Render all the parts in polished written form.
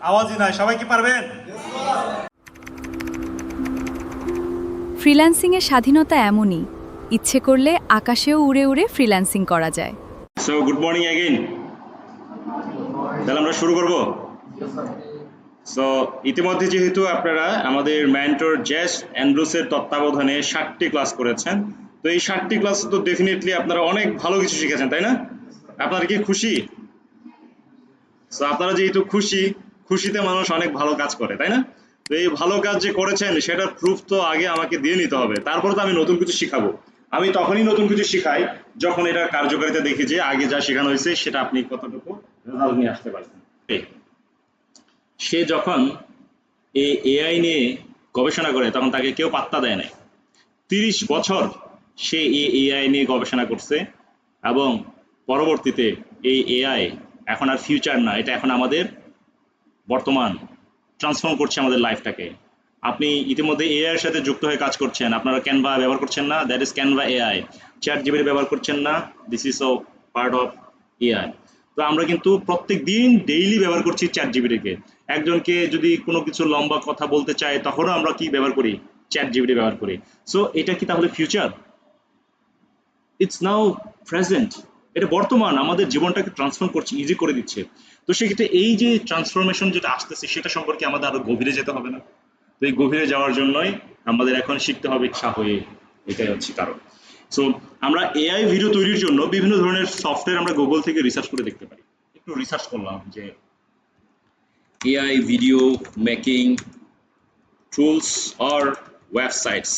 আওয়াজই নাই, সবাই কি পারবেন? ফ্রিল্যান্সিংয়ের স্বাধীনতা এমনই, ইচ্ছে করলে আকাশেও উড়ে উড়ে ফ্রিল্যান্সিং করা যায়। So good morning again. তাহলে আমরা শুরু করব। সো ইতিমধ্যে যেহেতু আপনারা আমাদের মেন্টর জেস অ্যান্ড্রুসের তত্ত্বাবধানে 60টি ক্লাস করেছেন, তো এই 60টি ক্লাস তো ডেফিনেটলি আপনারা অনেক ভালো কিছু শিখেছেন, তাই না? আপনারা কি খুশি? সো আপনারা যেহেতু খুশি, খুশিতে মানুষ অনেক ভালো কাজ করে, তাই না? তো এই ভালো কাজ যে করেছেন সেটার প্রুফ তো আগে আমাকে দিয়ে নিতে হবে, তারপর তো আমি নতুন কিছু শিখাবো। আমি তখনই নতুন কিছু শিখাই যখন এটার কার্যকারিতা দেখি যে আগে যা শেখানো হয়েছে সেটা আপনি কতটুকু রেজাল্ট নিয়ে আসতে পারছেন। সে যখন এই এআই নিয়ে গবেষণা করে তখন তাকে কেউ পাত্তা দেয় নাই। 30 বছর সে এই এআই নিয়ে গবেষণা করছে এবং পরবর্তীতে এই এআই এখন আর ফিউচার না, এটা এখন আমাদের বর্তমান, ট্রান্সফর্ম করছে আমাদের লাইফটাকে। আপনি ইতিমধ্যে এআই এর সাথে যুক্ত হয়ে কাজ করছেন, আপনারা ক্যানভা ব্যবহার করছেন না, that is Canva AI. Chat GPT ব্যবহার করছেন না, this is O part of AI. তো আমরা কিন্তু প্রত্যেক দিন ডেইলি ব্যবহার করছি চ্যাট জিপিটিকে। একজনকে যদি কোনো কিছু লম্বা কথা বলতে চাই তখনও আমরা কি ব্যবহার করি? চ্যাট জিপিটি ব্যবহার করি। সো এটা কি তাহলে ফিউচার? It's now present. এটা বর্তমান আমাদের জীবনটাকে ট্রান্সফর্ম করছে, ইজি করে দিচ্ছে। তো সেক্ষেত্রে এই যে ট্রান্সফরমেশন যেটা আসতেছে সেটা সম্পর্কে আমাদের আরো গভীরে যেতে হবে না? তো এই গভীরে যাওয়ার জন্যই আমাদের এখন শিখতে হবে ইচ্ছা হয়ে, এটাই হচ্ছে কারণ। সো আমরা এআই ভিডিও তৈরির জন্য বিভিন্ন ধরনের সফটওয়্যার আমরা গুগল থেকে রিসার্চ করে দেখতে পারি। একটু রিসার্চ করলাম যে AI video making tools or websites.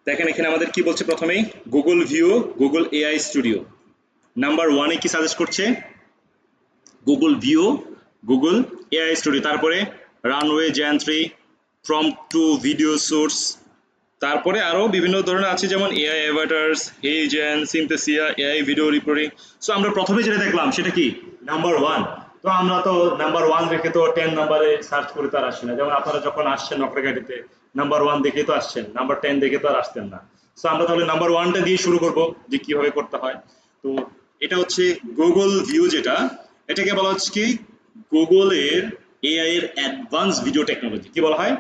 দেখেন এখানে আমাদের কি বলছে, প্রথমেই Google Veo, Google AI studio number ওয়ানে কি সাজেস্ট করছে? Google Veo, Google AI studio, তারপরে রানওয়ে জ্যান্ট্রি, প্রম্পট টু ভিডিও সোর্স, তারপরে আরো বিভিন্ন ধরনের আছে যেমন AI avatars, HeyGen, Synthesia, AI video reporting. So আমরা প্রথমে যেটা দেখলাম সেটা কি? Number one. তো আমরা তো নাম্বার ওয়ান দেখে তো 10 নাম্বারে সার্চ করে তো আর আসি না, যেমন আপনারা যখন আসছেন নকরেঘাটিতে নাম্বার ওয়ান দেখে তো আসছেন, নাম্বার 10 দেখে তো আর আসতেন না। সো আমরা তাহলে নাম্বার ওয়ানটা দিয়ে শুরু করব যে কিভাবে করতে হয়। তো এটা হচ্ছে গুগল ভিউ, যেটা এটাকে বলা হচ্ছে কি গুগলের এআই এর অ্যাডভান্স ভিডিও টেকনোলজি। কি বলা হয়?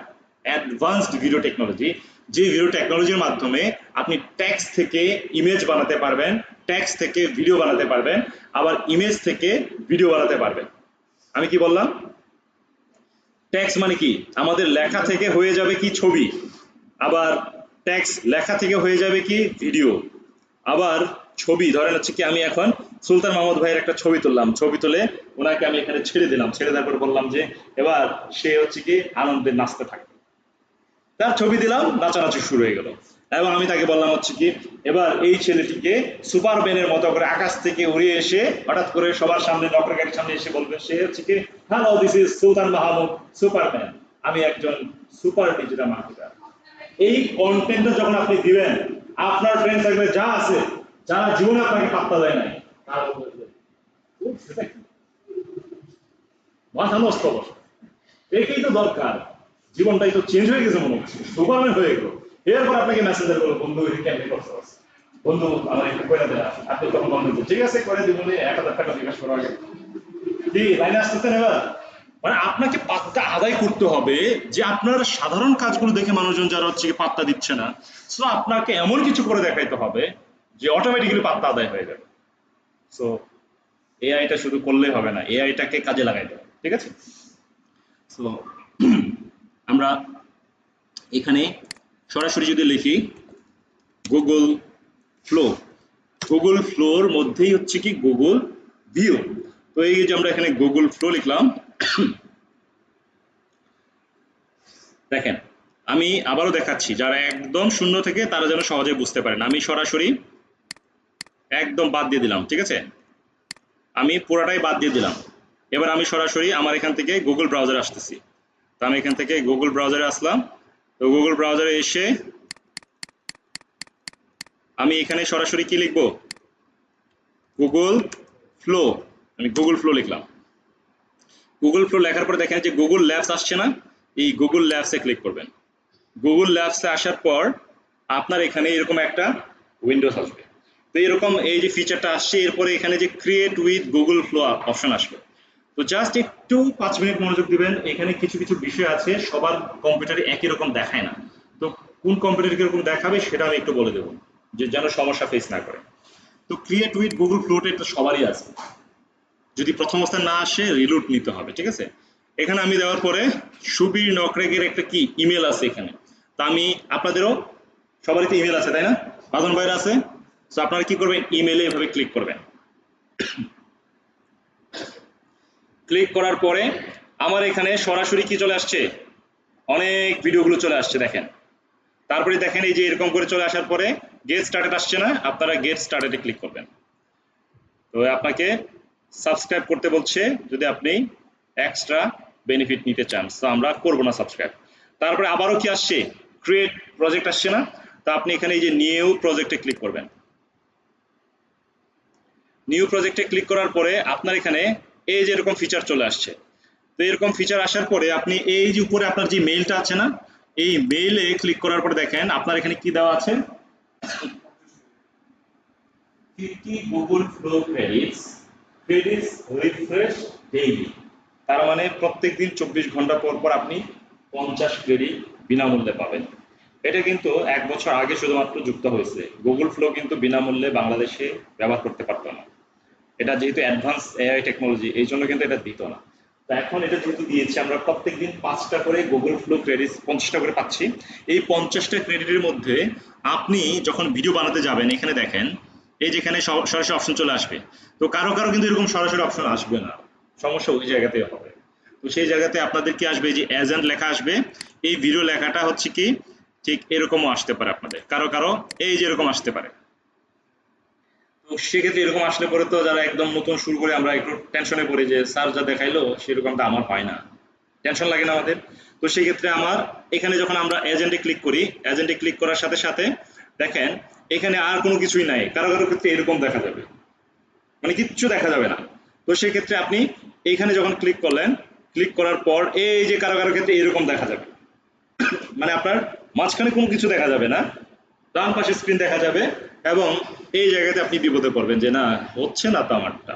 Advanced video technology. যে ভিডিও টেকনোলজির মাধ্যমে আপনি টেক্সট থেকে ইমেজ বানাতে পারবেন, টেক্সট থেকে ভিডিও বানাতে পারবেন, আবার ইমেজ থেকে ভিডিও বানাতে পারবেন। আমি কি বললাম? টেক্সট মানে কি? আমাদের লেখা থেকে হয়ে যাবে কি ছবি, আবার টেক্সট লেখা থেকে হয়ে যাবে কি ভিডিও, আবার ছবি ধরেন হচ্ছে কি আমি এখন সুলতান মাহমুদ ভাইয়ের একটা ছবি তুললাম, ছবি তুলে ওনাকে আমি এখানে ছেড়ে দিলাম, ছেড়ে দেওয়ার পর বললাম যে এবার সে হচ্ছে কি আনন্দে নাচতে থাকে, তার ছবি দিলাম, নাচানাচি শুরু হয়ে গেল। এবং আমি তাকে বললাম হচ্ছে কি এবার এই ছেলেটিকে সুপারম্যানের মতো করে আকাশ থেকে উড়িয়ে এসে হঠাৎ করে সবার সামনে নকরের সামনে এসে বলবে সে হচ্ছে কি hello this is Sultan Mahmud Superman, আমি একজন সুপার ডিজিটাল মার্কেটার। এই কন্টেন্টটা যখন আপনি দিবেন, আপনার ফ্রেন্ড সার্কেলে যা আছে, যারা জীবনে আপনাকে পাত্তা দেয় নাই, তারা বলবে সেটা কি মাথা নষ্ট অবস্থা, এটাই তো দরকার, জীবনটাই তো চেঞ্জ হয়ে গেছে, মনে হচ্ছে সুপারম্যান হয়ে গেল। এরপর আপনাকে মেসেঞ্জার করলো বন্ধু কেমনি করছো, বন্ধু আমার একটু করে দেয়, আপনি তখন বন্ধু ঠিক আছে করে দিব, 1000 টাকা জিজ্ঞাসা করো আগে, কি লাইনে আসতেছেন এবার? মানে আপনাকে পাত্তা আদায় করতে হবে যে আপনার সাধারণ কাজগুলো দেখে মানুষজন যারা হচ্ছে কি পাত্তা দিচ্ছে না, সো আপনাকে এমন কিছু করে দেখাইতে হবে যে অটোমেটিক্যালি পাত্তা আদায় হয়ে যাবে। সো এআইটা শুধু করলেই হবে না, এআইটাকে কাজে লাগাইতে হবে, ঠিক আছে? সো আমরা এখানে সরাসরি যদি লিখি গুগল ফ্লো, গুগল ফ্লোর মধ্যেই হচ্ছে কি গুগল ভিউ। তো এই যে আমরা এখানে গুগল ফ্লো লিখলাম, দেখেন আমি আবারও দেখাচ্ছি যারা একদম শূন্য থেকে তারা যেন সহজে বুঝতে পারেন। আমি সরাসরি একদম বাদ দিয়ে দিলাম, ঠিক আছে, আমি পুরাটাই বাদ দিয়ে দিলাম। এবার আমি সরাসরি আমার এখান থেকে গুগল ব্রাউজারে আসতেছি। তো আমি এখান থেকে গুগল ব্রাউজারে আসলাম। তো গুগল ব্রাউজারে এসে আমি এখানে সরাসরি কি লিখবো? Google flow. আমি গুগল ফ্লো লিখলাম। গুগল ফ্লো লেখার পর দেখেন যে গুগল ল্যাবস আসছে না, এই গুগল ল্যাবসে ক্লিক করবেন। গুগল ল্যাবসে আসার পর আপনার এখানে এরকম একটা উইন্ডোজ আসবে। তো এরকম এই যে ফিচারটা আসছে, এরপরে এখানে যে create with Google flow option আসবে। তো জাস্ট একটু 5 মিনিট মনোযোগ দিবেন, এখানে কিছু কিছু বিষয় আছে সবার কম্পিউটারে একই রকম দেখায় না। তো কোন কম্পিউটারে কিরকম দেখাবে সেটা আমি একটু বলে দেবো, যে যেন সমস্যা ফেস না করে। তো ক্রিয়েট উইথ গুগল ফ্লোটা এটা সবারই আছে, যদি প্রথম অবস্থায় না আসে রিলুট নিতে হবে, ঠিক আছে। এখানে আমি দেওয়ার পরে সুবীর নকরেগের একটা কি ইমেল আছে এখানে। তো আমি আপনাদেরও সবারই তো ইমেল আছে তাই না, বাঁধন ভাইয়ের আছে। তো আপনারা কি করবেন, ইমেলে এভাবে ক্লিক করবেন। ক্লিক করার পরে আমার এখানে সরাসরি কি চলে আসছে, অনেক ভিডিওগুলো চলে আসছে দেখেন। তারপরে দেখেন এই যে এরকম করে চলে আসার পরে গেট স্টার্টেড আসছে না, আপনারা গেট স্টার্টেডে ক্লিক করবেন। তো আপনাকে সাবস্ক্রাইব করতে বলছে যদি আপনি এক্সট্রা বেনিফিট নিতে চান। তো আমরা করব না সাবস্ক্রাইব। তারপরে আবারও কি আসছে, ক্রিয়েট প্রজেক্ট আসছে না। তো আপনি এখানে এই যে নিউ প্রজেক্টে ক্লিক করবেন। নিউ প্রজেক্টে ক্লিক করার পরে আপনার এখানে এই যে এরকম ফিচার চলে আসছে। তো এরকম ফিচার আসার পরে আপনি এই যে উপরে আপনার যে মেইলটা আছে না, এই মেইলে ক্লিক করার পরে দেখেন আপনার এখানে কি দেওয়া আছে, 50 Google flow credits refresh daily. তার মানে প্রত্যেকদিন 24 ঘন্টা পর পর আপনি 50 ক্রেডিট বিনামূল্যে পাবেন। এটা কিন্তু 1 বছর আগে শুধুমাত্র যুক্ত হয়েছে, গুগল ফ্লো কিন্তু বিনামূল্যে বাংলাদেশে ব্যবহার করতে পারতো না। এটা যেহেতু অ্যাডভান্স এআই টেকনোলজি, এই জন্য কিন্তু এটা দিত না। তো এখন এটা যেহেতু দিয়েছে, আমরা প্রত্যেকদিন 5টা করে গুগল ফ্লো ক্রেডিট 50টা করে পাচ্ছি। এই 50টা ক্রেডিটের মধ্যে আপনি যখন ভিডিও বানাতে যাবেন এখানে দেখেন এই যেখানে সরাসরি অপশন চলে আসবে। তো কারো কারো কিন্তু এরকম সরাসরি অপশন আসবে না, সমস্যা ওই জায়গাতে হবে। তো সেই জায়গাতে আপনাদের কি আসবে, যে এজেন্ট লেখা আসবে। এই ভিডিও লেখাটা হচ্ছে কি ঠিক এরকমও আসতে পারে আপনাদের, কারো কারো এই যে এরকম আসতে পারে। তো সেক্ষেত্রে এরকম আসলে পরে তো যারা একদম নতুন শুরু করে আমরা একটু টেনশনে পড়ি যে স্যার যা দেখাইলো সেরকমটা আমার হয় না, টেনশন লাগে না আমাদের। তো সেই ক্ষেত্রে আমার এখানে যখন আমরা এজেন্টে ক্লিক করি, এজেন্টে ক্লিক করার সাথে সাথে দেখেন এখানে আর কোনো কিছুই নাই, কারো কারো ক্ষেত্রে এরকম দেখা যাবে, মানে কিচ্ছু দেখা যাবে না। তো সেই ক্ষেত্রে আপনি এইখানে যখন ক্লিক করলেন, ক্লিক করার পর এই যে কারো কারো ক্ষেত্রে এরকম দেখা যাবে, মানে আপনার মাঝখানে কোনো কিছু দেখা যাবে না, ডান পাশে স্ক্রিন দেখা যাবে। এবং এই জায়গাতে আপনি বিপদে পড়বেন যে না হচ্ছে না তো আমারটা।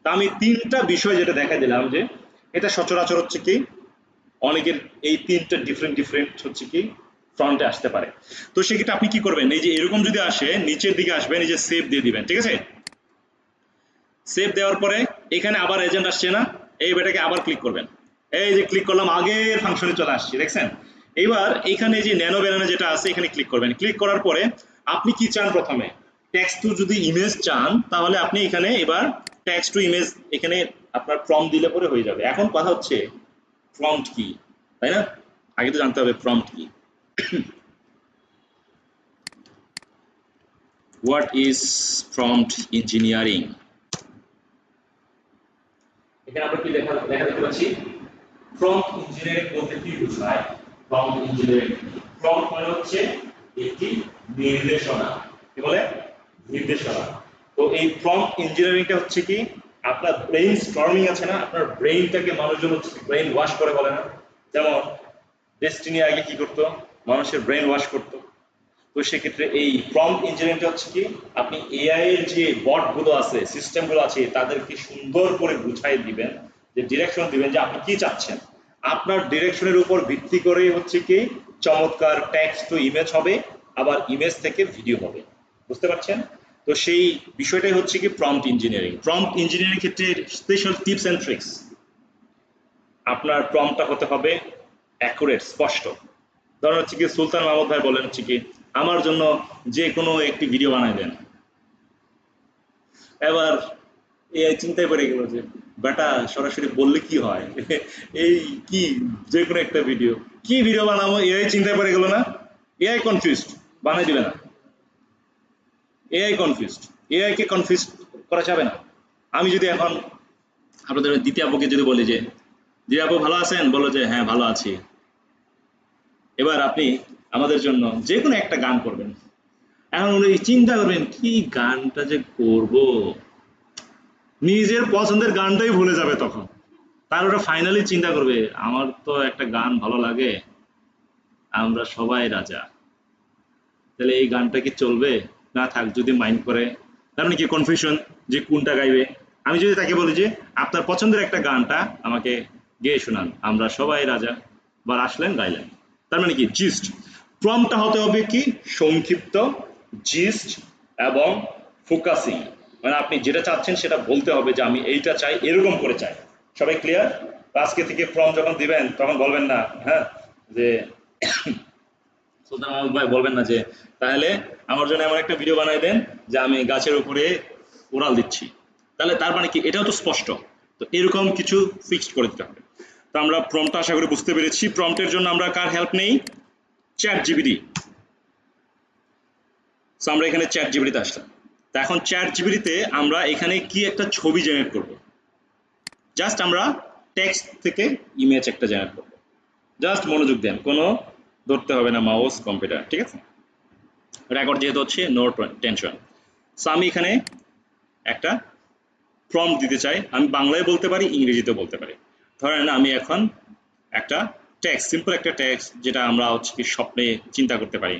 তা আমি 3টা বিষয় যেটা দেখা দিলাম যে এটা সচরাচর হচ্ছে কি অনেকের এই 3টা ডিফারেন্ট হচ্ছে কি ফ্রন্টে আসতে পারে। তো সেক্ষেত্রে আপনি কি করবেন, এই যে এরকম যদি আসে নিচের দিকে আসবেন, এই যে সেভ দিয়ে দিবেন, ঠিক আছে। সেভ দেওয়ার পরে এখানে আবার এজেন্ট আসছে না, এই বেটাকে আবার ক্লিক করবেন। এই যে ক্লিক করলাম, আগের ফাংশনে চলে আসছে দেখছেন। এবার এখানে যে ন্যানো ব্যানানা যেটা আছে এখানে ক্লিক করবেন। ক্লিক করার পরে আপনি কি চান, প্রথমে টেক্সট টু যদি ইমেজ চান তাহলে আপনি এখানে এবার টেক্সট টু ইমেজ এখানে আপনার প্রম্পট দিলে পরে হয়ে যাবে। এখন কথা হচ্ছে প্রম্পট কি, তাই না, আগে তো জানতে হবে প্রম্পট কি। What is prompt engineering. এখানে আমরা কি লেখা দেখতে পাচ্ছি, প্রম্পট ইঞ্জিনিয়ারিং বলতে কি বোঝায়। প্রম্পট ইঞ্জিনিয়ারিং, প্রম্পট মানে হচ্ছে একটি নির্দেশনা, কি বলে, নির্দেশনা। তো এই প্রম্পট ইঞ্জিনিয়ারিংটা হচ্ছে কি আপনার ব্রেইন স্টর্মিং আছে না, আপনার ব্রেইনটাকে মানুষজন হচ্ছে ব্রেইন ওয়াশ করে বলে না, যেমন ডেস্টিনি আগে কি করতো, মানুষের ব্রেইন ওয়াশ করতো। তো সেক্ষেত্রে এই প্রম্পট ইঞ্জিনিয়ারিংটা হচ্ছে কি আপনি এআই এর যে বট গুলো আছে, সিস্টেম গুলো আছে, তাদেরকে সুন্দর করে গুছাই দিবেন, যে ডিরেকশন দিবেন যে আপনি কি চাচ্ছেন। আপনার ডিরেকশনের উপর ভিত্তি করে হচ্ছে কি চমৎকার টেক্সট টু ইমেজ হবে, আবার ইমেজ থেকে ভিডিও হবে, বুঝতে পারছেন। তো সেই বিষয়টাই হচ্ছে কি প্রম্পট ইঞ্জিনিয়ারিং। প্রম্পট ইঞ্জিনিয়ারিং ক্ষেত্রে স্পেশাল টিপস এন্ড ট্রিক্স, আপনার প্রম্পটটা হতে হবে অ্যাকুরেট, স্পষ্ট। ধরেন হচ্ছে কি সুলতান মাহমুদ ভাই বলেন হচ্ছে কি আমার জন্য যে কোনো একটি ভিডিও বানাই দেন। এবার এআই চিন্তায় পড়ে গেল যে বেটা সরাসরি বললে কি হয় এই কি যে কোনো একটা ভিডিও, কি ভিডিও বানাবো, এআই চিন্তায় পড়ে গেল না, এআই কনফিউজড, বানাই দিবে না। এআই কনফিউজড, এআই কে কনফিউজ করা যাবে না। আমি যদি এখন আপনাদের দ্বিতীয় আপুকে যদি বলি যে দ্বিতীয় আপু ভালো আছেন, বলো যে হ্যাঁ ভালো আছি, এবার আপনি আমাদের জন্য যে কোনো একটা গান করবেন। এখন উনি চিন্তা করবেন কি গানটা যে করব, নিজের পছন্দের গানটাই ভুলে যাবে তখন। তার ওটা ফাইনালি চিন্তা করবে আমার তো একটা গান ভালো লাগে, আমরা সবাই রাজা, তাহলে এই গানটা কি চলবে না, থাক যদি মাইন্ড করে তার মানে কি কনফিউশন যে কোনটা গাইবে। আমি যদি তাকে বলি যে আপনার পছন্দের একটা গানটা আমাকে গেয়ে শোনান, আমরা সবাই রাজা, বা আসলেন গাইলেন, তার মানে কি জিস্ট। প্রম্পটটা হতে হবে কি সংক্ষিপ্ত, জিস্ট এবং ফোকাসিং, মানে আপনি যেটা চাচ্ছেন সেটা বলতে হবে যে আমি এইটা চাই, এরকম করে চাই। সবাই ক্লিয়ার? আজকে থেকে প্রম্পট যখন দিবেন তখন বলবেন না হ্যাঁ যে সুলতান মাহমুদ ভাই বলবেন না যে তাহলে আমার জন্য এমন একটা ভিডিও বানাই দেন যে আমি গাছের উপরে উড়াল দিচ্ছি, তাহলে তার মানে কি এটাও তো স্পষ্ট। তো এরকম কিছু ফিক্সড করে দিতে হবে। তো আমরা প্রম্পটটা আশা করি বুঝতে পেরেছি। প্রম্পটের জন্য আমরা কার হেল্প নেই? Chat GPT. সো আমরা এখানে চ্যাট জিপিটিতে আসলাম। তো এখন চ্যাট জিপিটিতে আমরা এখানে কি একটা ছবি জেনারেট করব। জাস্ট আমরা টেক্সট থেকে ইমেজ একটা জেনারেট করব। জাস্ট মনোযোগ দেন, কোনো ধরতে হবে না মাউস কম্পিউটার, ঠিক আছে? রেকর্ড যেহেতু হচ্ছে, নো টেনশন। সো আমি এখানে একটা প্রম্পট দিতে চাই, আমি বাংলায় বলতে পারি, ইংরেজিতেও বলতে পারি। ধরেন আমি এখন একটা টেক্সট, সিম্পল একটা টেক্সট যেটা আমরা হচ্ছে কি স্বপ্নে চিন্তা করতে পারি।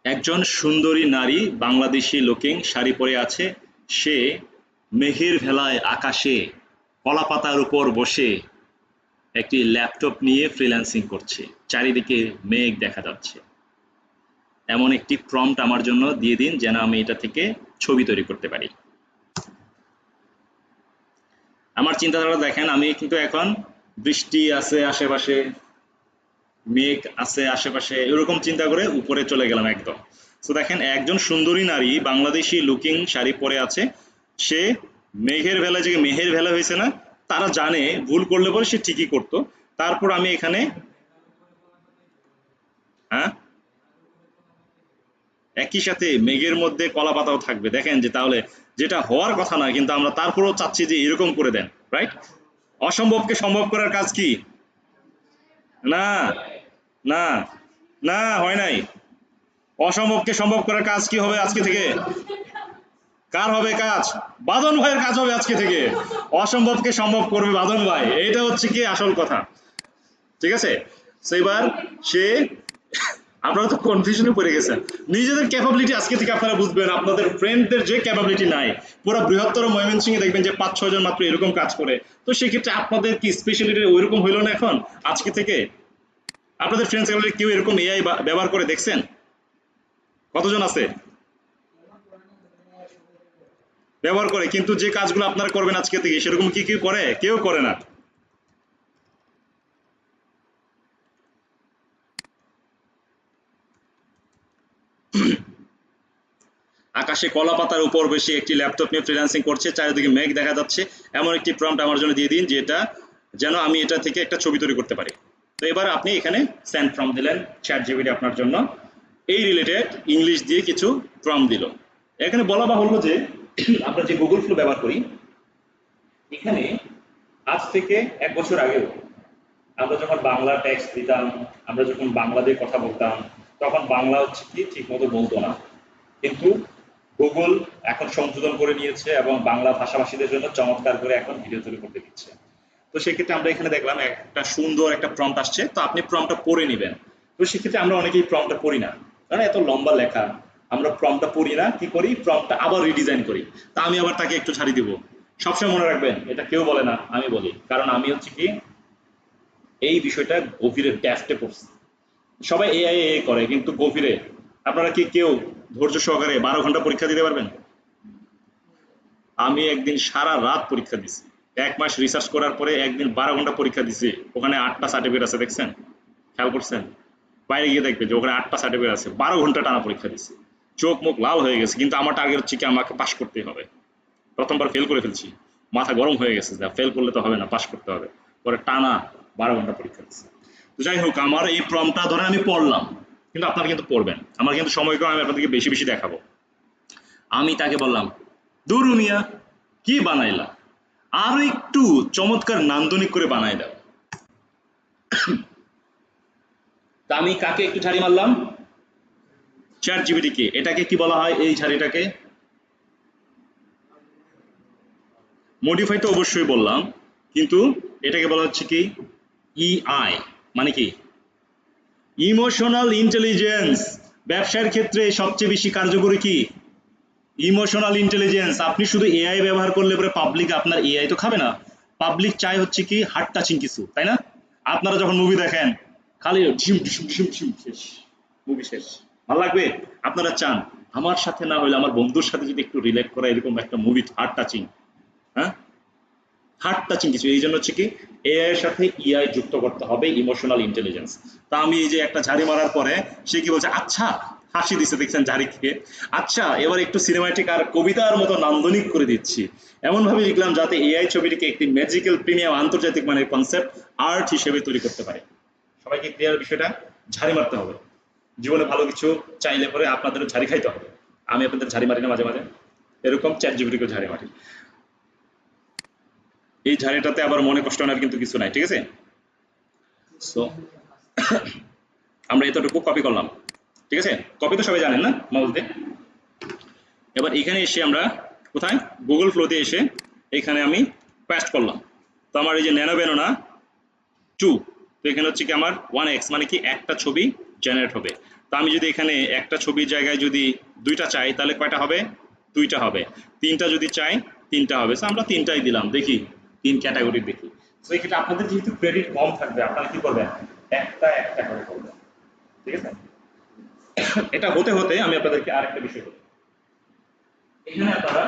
একজন সুন্দরী নারী বাংলাদেশি লুকিং শাড়ি পরে আছে, সে মেঘের ভেলায় আকাশে কলাপাতার উপর বসে একটি ল্যাপটপ নিয়ে ফ্রিল্যান্সিং করছে, চারিদিকে মেঘ দেখা যাচ্ছে। এমন একটি প্রম্পট আমার জন্য দিয়ে দিন যেন আমি এটা থেকে ছবি তৈরি করতে পারি। আমার চিন্তাধারা দেখেন, আমি কিন্তু এখন বৃষ্টি আছে আশেপাশে, মেঘ আছে আশেপাশে, এরকম চিন্তা করে উপরে চলে গেলাম একদম। তো দেখেন একজন সুন্দরী নারী বাংলাদেশি লুকিং শাড়ি পরে আছে, সে মেঘের ভেলা, যে মেঘের ভেলা হয়েছে না, তারা জানে ভুল করলে পরে সে ঠিকই করতো। তারপর আমি এখানে হ্যাঁ একই সাথে মেঘের মধ্যে কলা পাতাও থাকবে, দেখেন যে তাহলে যেটা হওয়ার কথা না, কিন্তু আমরা তারপরেও চাচ্ছি যে এরকম করে দেন, রাইট? অসম্ভবকে সম্ভব করার কাজ কি? না না না, হয় নাই। অসম্ভবকে সম্ভব করার কাজ কি হবে আজকে থেকে? কার হবে কাজ? বাদন ভাইয়ের কাজ হবে আজকে থেকে। অসম্ভবকে সম্ভব করবে বাদন ভাই, এইটা হচ্ছে কি আসল কথা, ঠিক আছে? তো এবার সে, আপনারা তো কনফিউশনে পড়ে গেছেন। নিজেদের ক্যাপাবিলিটি আজকে থেকে আপনারা বুঝবেন, আপনাদের ফ্রেন্ডদের যে ক্যাপাবিলিটি নাই, পুরো বৃহত্তর ময়মনসিংহে দেখবেন যে 5-6 জন মাত্র এরকম কাজ করে। তো সেক্ষেত্রে আপনাদের কি স্পেশালিটি ওইরকম হইলো না এখন আজকে থেকে? আপনাদের ফ্রেন্ড সার্কেলে কেউ এরকম এআই ব্যবহার করে দেখছেন? কতজন আছে ব্যবহার করে? কিন্তু যে কাজগুলো আপনারা করবেন আজকে থেকে, সেরকম কি কেউ করে? কেউ করে না। আকাশে কলা পাতার উপর বসে একটি ল্যাপটপ নিয়ে ফ্রিল্যান্সিং করছে, চারিদিকে মেঘ দেখা যাচ্ছে, এমন একটি প্রম্পট আমার জন্য দিয়ে দিন যেটা যেন আমি এটা থেকে একটা ছবি তৈরি করতে পারি। তো এবার আপনি এখানে সেন্ড প্রম্পট দিলেন, চ্যাট জিপিটি আপনার জন্য এই রিলেটেড ইংলিশ দিয়ে কিছু প্রম্পট দিল। এখানে বলা বাহুল্য যে আমরা যে গুগল ফ্লো ব্যবহার করি, এখানে আজ থেকে 1 বছর আগেও আমরা যখন বাংলা টেক্সট দিতাম, আমরা যখন বাংলা দিয়ে কথা বলতাম, তখন বাংলা হচ্ছে কি ঠিক মতো বলতো না। কিন্তু গুগল এখন সংশোধন করে নিয়েছে এবং বাংলা ভাষাভাষীদের জন্য চমৎকার করে এখন ভিডিও তৈরি করতে দিচ্ছে। তো সেক্ষেত্রে আমরা এখানে দেখলাম একটা সুন্দর একটা প্রম্পট আসছে, তো আপনি প্রম্পটটা পড়ে নেবেন। তো সেক্ষেত্রে আমরা অনেকেই প্রম্পটটা পড়ি না, কারণ এত লম্বা লেখা, আমরা প্রম্পটটা পড়ি না, কি করি প্রম্পটটা আবার রিডিজাইন করি। তা আমি আবার তাকে একটু ছাড়ি দিব। সবসময় মনে রাখবেন, এটা কেউ বলে না, আমি বলি, কারণ আমি হচ্ছে কি এই বিষয়টা গভীরে ডেফটে পড়ছি। সবাই এআই করে, কিন্তু গভীরে আপনারা কি কেউ ধৈর্য সহকারে 12 ঘন্টা পরীক্ষা দিতে পারবেন? আমি একদিন সারা রাত পরীক্ষা দিছি, 1 মাস রিসার্চ করার পরে একদিন 12 ঘন্টা পরীক্ষা দিছি। ওখানে 8টা সার্টিফিকেট আছে, দেখছেন? খেয়াল করছেন? বাইরে গিয়ে দেখবে যে ওখানে 8টা সার্টিফিকেট আছে। 12 ঘন্টা টানা পরীক্ষা দিছি, চোখ মুখ লাল হয়ে গেছে, কিন্তু আমার টার্গেট হচ্ছে কি আমাকে পাশ করতেই হবে। প্রথমবার ফেল করে ফেলছি, মাথা গরম হয়ে গেছে, যা ফেল করলে তো হবে না, পাশ করতে হবে। পরে টানা 12 ঘন্টা পরীক্ষা দিচ্ছি। তো যাই হোক, আমার এই প্রম্পটটা ধরেন আমি পড়লাম, কিন্তু আপনারা কিন্তু পড়বেন, আমার কিন্তু সময় কম, আমি আপনাদেরকে বেশি বেশি দেখাবো। আমি তাকে বললাম, দূর মিয়া কি বানাইলা, আরো একটু চমৎকার নান্দনিক করে বানাই দাও। তা আমি কাকে একটু ঝাড়ি মারলাম? চ্যাট জিপিটি কে। এটাকে কি বলা হয়? এই ঝাড়িটাকে মডিফাই তো অবশ্যই বললাম, কিন্তু এটাকে বলা হচ্ছে কি ইআই, মানে কি ইমোশনাল ইন্টেলিজেন্স। ব্যবসার ক্ষেত্রে সবচেয়ে বেশি কার্যকরী কি? Emotional intelligence. আপনি শুধু এআই ব্যবহার করলে পরে পাবলিক আপনার এআই তো খাবে না। পাবলিক চাই হচ্ছে কি হার্ট টাচিং কিছু, তাই না? আপনারা যখন মুভি দেখেন খালি ঝিম ঝিম ঝিম ঝিম শেষ, মুভি শেষ, ভালো লাগবে? আপনারা চান আমার সাথে না হলে আমার বন্ধুর সাথে যদি একটু রিলেট করা এরকম একটা মুভি হার্ট টাচিং, হ্যাঁ, হার্ট টাচিং কিছু। এই জন্য হচ্ছে কি এআই এর সাথে ইআই যুক্ত করতে হবে, ইমোশনাল ইন্টেলিজেন্স। তা আমি এই যে একটা ঝাড়ি মারার পরে সে কি বলছে, আচ্ছা, হাসি দিচ্ছে দেখছেন ঝাড়ি খেয়ে, আচ্ছা এবার একটু সিনেমাটিক আর কবিতার মতো নান্দনিক করে দিচ্ছি, এমন ভাবে লিখলাম যাতে এআই ছবিটিকে একটি ম্যাজিক্যাল প্রিমিয়াম আন্তর্জাতিক মানের কনসেপ্ট আর্ট হিসেবে তৈরি করতে পারে। সবাইকে ক্লিয়ার বিষয়টা? ঝাড়ি মারতে হবে। জীবনে ভালো কিছু চাইলে পরে আপনাদেরও ঝাড়ি খাইতে হবে। আমি আপনাদের ঝাড়ি মারি না মাঝে মাঝে, এরকম চ্যাট জিপিটিকে ঝাড়ি মারি। এই ঝাড়িটাতে আবার মনে কষ্ট নেওয়ার কিন্তু কিছু নাই, ঠিক আছে? সো আমরা এতটুকু কপি করলাম, ঠিক আছে? কপি তো সবাই জানেন না মাউস দিয়ে। এবার এখানে এসে আমরা কোথায়, গুগল ফ্লোতে এসে এখানে আমি পেস্ট করলাম। তো আমার এই যে ন্যানো ব্যানোনা 2, তো এখানে হচ্ছে কি আমার 1x মানে কি একটা ছবি জেনারেট হবে। তো আমি যদি এখানে একটা ছবির জায়গায় যদি দুইটা চাই তাহলে কয়টা হবে? দুইটা হবে। তিনটা যদি চাই তিনটা হবে। সো আমরা তিনটাই দিলাম, দেখি 3 ক্যাটাগরি দেখি। সো এক্ষেত্রে আপনাদের যেহেতু ক্রেডিট কম থাকবে আপনারা কি করবেন, একটা একটা করে করবেন, ঠিক আছে? এটা হতে হতে আমি আপনাদেরকে আরেকটা বিষয় বলি। এখানে আপনারা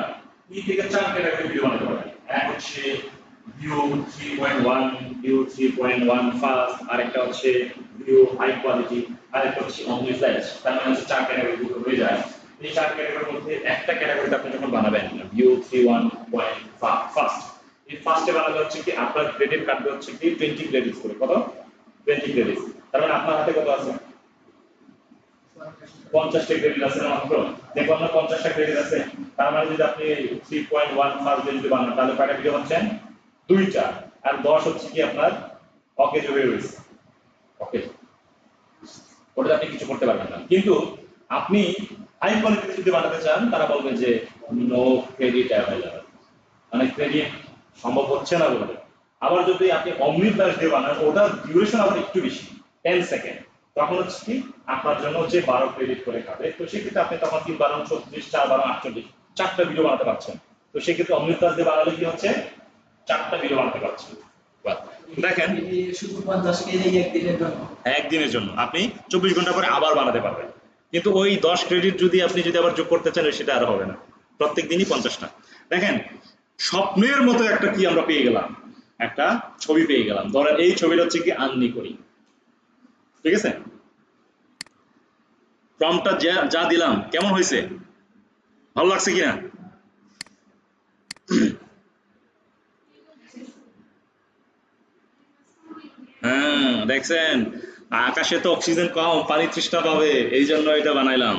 3 থেকে 4 ক্যাটাগরি ভিডিও বানাতে পারবেন। এক হচ্ছে ভিউ 3.1, ভিউ 3.1 ফাস্ট, আরেকটা হচ্ছে ভিউ হাই কোয়ালিটি, আরেকটা হচ্ছে অনলি ফ্ল্যাশ। তার মানে হচ্ছে 4 ক্যাটাগরি ভিডিও হয়ে যায়। এই 4 ক্যাটাগরির মধ্যে একটা ক্যাটাগরিতে আপনি যখন বানাবেন ভিউ 3.1 ফাস্ট, এই ফাস্টে বানালে হচ্ছে কি আপনার ক্রেডিট কাটবে হচ্ছে কি 20 ক্রেডিটস করে। কত? 20 ক্রেডিটস। তার মানে আপনার হাতে কত আছে? 50টা ক্রেডিট আছে না মাত্র। দেখুন আপনার 50টা ক্রেডিট আছে। তার মানে যদি আপনি 3.1 ফার্স্ট যদি বানান তাহলে কয়টা ভিডিও হচ্ছেন? দুইটা। আর 10 হচ্ছে কি আপনার অকেজ হয়ে রয়েছে। ওকে, ওটা আপনি কিছু করতে পারবেন না। কিন্তু আপনি হাই কোয়ালিটি যদি বানাতে চান তারা বলবে যে নো ক্রেডিট অ্যাভেলেবল, মানে ক্রেডিট সম্ভব হচ্ছে না বলে। আবার যদি আপনি অমনি ফ্ল্যাশ দিয়ে বানান ওটার ডিউরেশন আবার একটু বেশি, 10 সেকেন্ড, তখন হচ্ছে কি আপনার জন্য যে 12 ক্রেডিট করে খাবে। তো সেক্ষেত্রে আপনি তখন 3 12 36, 4 12 48 4টা ভিডিও বানাতে পারছেন। তো সেক্ষেত্রে অমনি ফ্ল্যাশ দিয়ে বানালে কি হচ্ছে 4টা ভিডিও বানাতে পারছেন। দেখেন শুধু 50 কেজি একদিনের জন্য, একদিনের জন্য আপনি 24 ঘন্টা পরে আবার বানাতে পারবেন। কিন্তু ওই 10 ক্রেডিট যদি আপনি আবার যোগ করতে চান সেটা আর হবে না, প্রত্যেক দিনই 50টা। দেখেন স্বপ্নের মতো একটা কি আমরা পেয়ে গেলাম, একটা ছবি পেয়ে গেলাম। ধরেন এই ছবিটা হচ্ছে কি আননি করি, ঠিক আছে? প্রম্পটটা যা দিলাম কেমন হয়েছে, ভালো লাগছে কিনা? হ্যাঁ দেখছেন, আকাশে তো অক্সিজেন কম, পানি তৃষ্ণা পাবে, এই জন্য এটা বানাইলাম।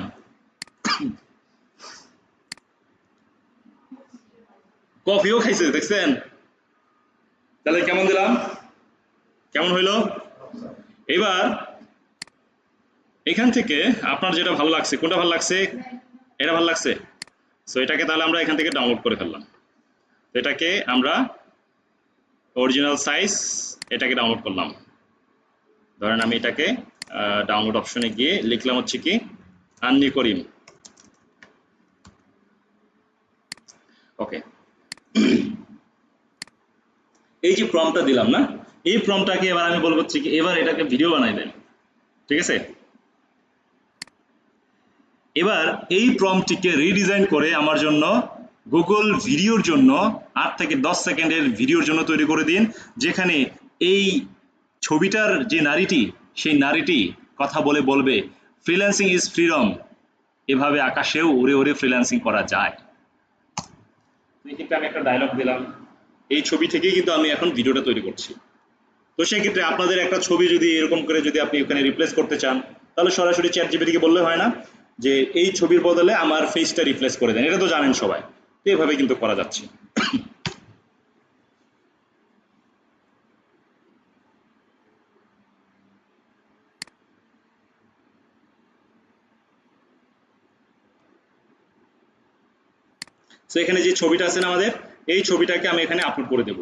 কফিও খাইছে দেখছেন, তাহলে কেমন দিলাম, কেমন হইলো? এবার এখান থেকে আপনার যেটা ভালো লাগছে, কোনটা ভালো লাগছে? এটা ভালো লাগছে। সো এটাকে তাহলে আমরা এখান থেকে ডাউনলোড করে ফেললাম। এটাকে আমরা অরিজিনাল সাইজ এটাকে ডাউনলোড করলাম। ধরেন আমি এটাকে ডাউনলোড অপশনে গিয়ে লিখলাম হচ্ছে কি আন্নি করিম। ওকে, এই যে প্রম্পটটা দিলাম না, এই প্রম্পটটাকে এবার আমি বলবো হচ্ছে কি এবার এটাকে ভিডিও বানাই দেন, ঠিক আছে? এবার এই প্রম্পটটিকে রিডিজাইন করে আমার জন্য গুগল ভিডিওর জন্য 8 থেকে 10 সেকেন্ডের ভিডিওর জন্য তৈরি করে দিন, যেখানে এই ছবিটার যে নারীটি সেই নারীটি কথা বলে বলবে ফ্রিল্যান্সিং ইজ ফ্রিডম, এভাবে আকাশেও উড়ে উড়ে ফ্রিল্যান্সিং করা যায়। এক্ষেত্রে আমি একটা ডায়লগ দিলাম, এই ছবি থেকেই কিন্তু আমি এখন ভিডিওটা তৈরি করছি। তো সেক্ষেত্রে আপনাদের একটা ছবি যদি এরকম করে যদি আপনি ওখানে রিপ্লেস করতে চান তাহলে সরাসরি চ্যাট জিপিটিকে বললে হয় না যে এই ছবির বদলে আমার ফেসটা রিপ্লেস করে দেন, এটা তো জানেন সবাই। তো এভাবে কিন্তু করা যাচ্ছে। তো এখানে যে ছবিটা আছে না আমাদের, এই ছবিটাকে আমি এখানে আপলোড করে দেব।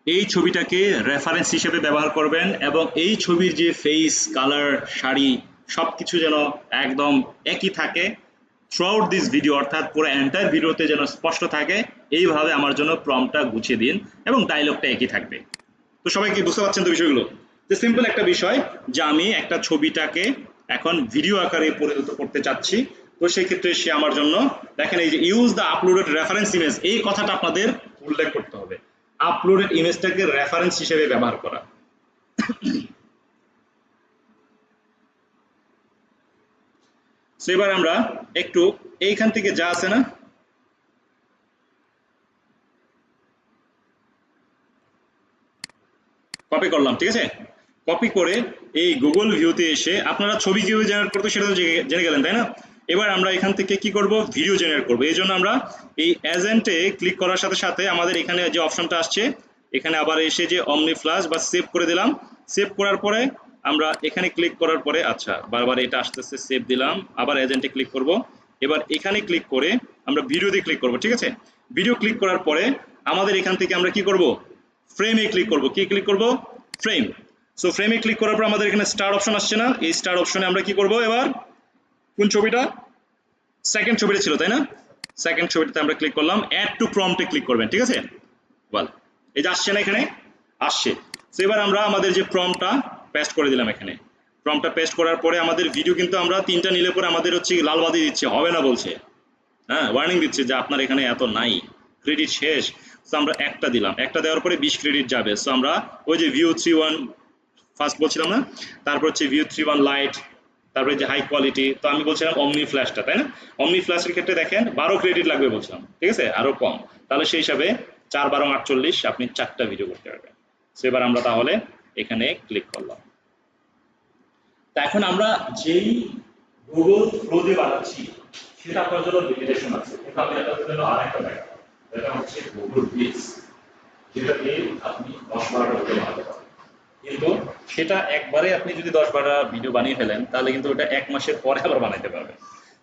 এই ছবিটাকে রেফারেন্স হিসেবে ব্যবহার করবেন এবং এই ছবির যে ফেস কালার শাড়ি সবকিছু যেন একদম একই থাকে থ্রুআউট দিস ভিডিও, অর্থাৎ পুরো এন্টায়ার ভিডিওতে যেন স্পষ্ট থাকে এইভাবে আমার জন্য প্রম্পটটা গুছিয়ে দিন এবং ডায়লগটা একই থাকবে। তো সবাই কি বুঝতে পারছেন তো বিষয়গুলো? যে সিম্পল একটা বিষয় যে আমি একটা ছবিটাকে এখন ভিডিও আকারে পরিণত করতে চাচ্ছি, তো সেই ক্ষেত্রে সে আমার জন্য দেখেন এই যে use the uploaded reference image, এই কথাটা আপনাদের উল্লেখ করতে হবে, আপলোডেড ইমেজটাকে রেফারেন্স হিসেবে ব্যবহার করা। সো এবার আমরা একটু এইখান থেকে যা আছে না কপি করলাম, ঠিক আছে? কপি করে এই গুগল ভিউতে এসে আপনারা ছবি কিভাবে জেনারেট করতে সেটা তো জেনে গেলেন, তাই না? এবার আমরা এখান থেকে কি করব, ভিডিও জেনারেট করব। এই জন্য আমরা এই এজেন্টে ক্লিক করার সাথে সাথে আমাদের এখানে যে অপশনটা আসছে এখানে আবার এসে যে অমনি ফ্ল্যাশ বা সেভ করে দিলাম। সেভ করার পরে আমরা এখানে ক্লিক করার পরে আচ্ছা বারবার এটা আসতেছে, সেভ দিলাম, আবার এজেন্টে ক্লিক করব। এবার এখানে ক্লিক করে আমরা ভিডিওতে ক্লিক করব, ঠিক আছে? ভিডিও ক্লিক করার পরে আমাদের এখান থেকে আমরা কি করব, ফ্রেমে ক্লিক করব। কি ক্লিক করব? ফ্রেম। সো ফ্রেমে ক্লিক করার পর আমাদের এখানে স্টার অপশন আসছে না, এই স্টার অপশনে আমরা কি করব, এবার কোন ছবিটা, সেকেন্ড ছবিটা ছিল তাই না, সেকেন্ড ছবিটাতে আমরা ক্লিক করলাম, অ্যাড টু প্রম্পটে ক্লিক করবেন, ঠিক আছে? ওয়েল, এই যে আসছে না, এখানে আসছে। সো এবার আমরা আমাদের যে প্রম্পটটা পেস্ট করে দিলাম এখানে। প্রম্পটটা পেস্ট করার পরে আমাদের ভিডিও কিন্তু আমরা 3টা নিলে পরে আমাদের হচ্ছে লাল বাতি দিচ্ছে, হবে না বলছে, হ্যাঁ ওয়ার্নিং দিচ্ছে যে আপনার এখানে এত নাই, ক্রেডিট শেষ। সো আমরা একটা দিলাম, একটা দেওয়ার পরে 20 ক্রেডিট যাবে। সো আমরা ওই যে ভিউ 3.1 ফার্স্ট বলছিলাম না, তারপর হচ্ছে ভিউ 3.1 লাইট, তারপরে যে হাই কোয়ালিটি, তো আমি বলছিলাম অমনি ফ্ল্যাশটা, তাই না? অমনি ফ্ল্যাশের ক্ষেত্রে দেখেন 12 ক্রেডিট লাগবে বলছিলাম, ঠিক আছে, আরো কম। তাহলে সেই হিসাবে 4 12 48 আপনি 4টা ভিডিও করতে পারবেন। সো এবার আমরা তাহলে এখানে ক্লিক করলাম। তা এখন আমরা যেই গুগল ফ্লো দিয়ে বানাচ্ছি সেটা আপনার জন্য লিমিটেশন আছে, কিন্তু আমি এটার জন্য আরেকটা দেখাবো, এটা হচ্ছে গুগল বিটস, যেটা দিয়ে আপনি 10-12টা ভিডিও বানাতে পারেন। কিন্তু সেটা একবারে আপনি যদি 10-12টা ভিডিও বানিয়ে ফেলেন তাহলে কিন্তু ওটা 1 মাসের পরে আবার বানাতে পারবেন।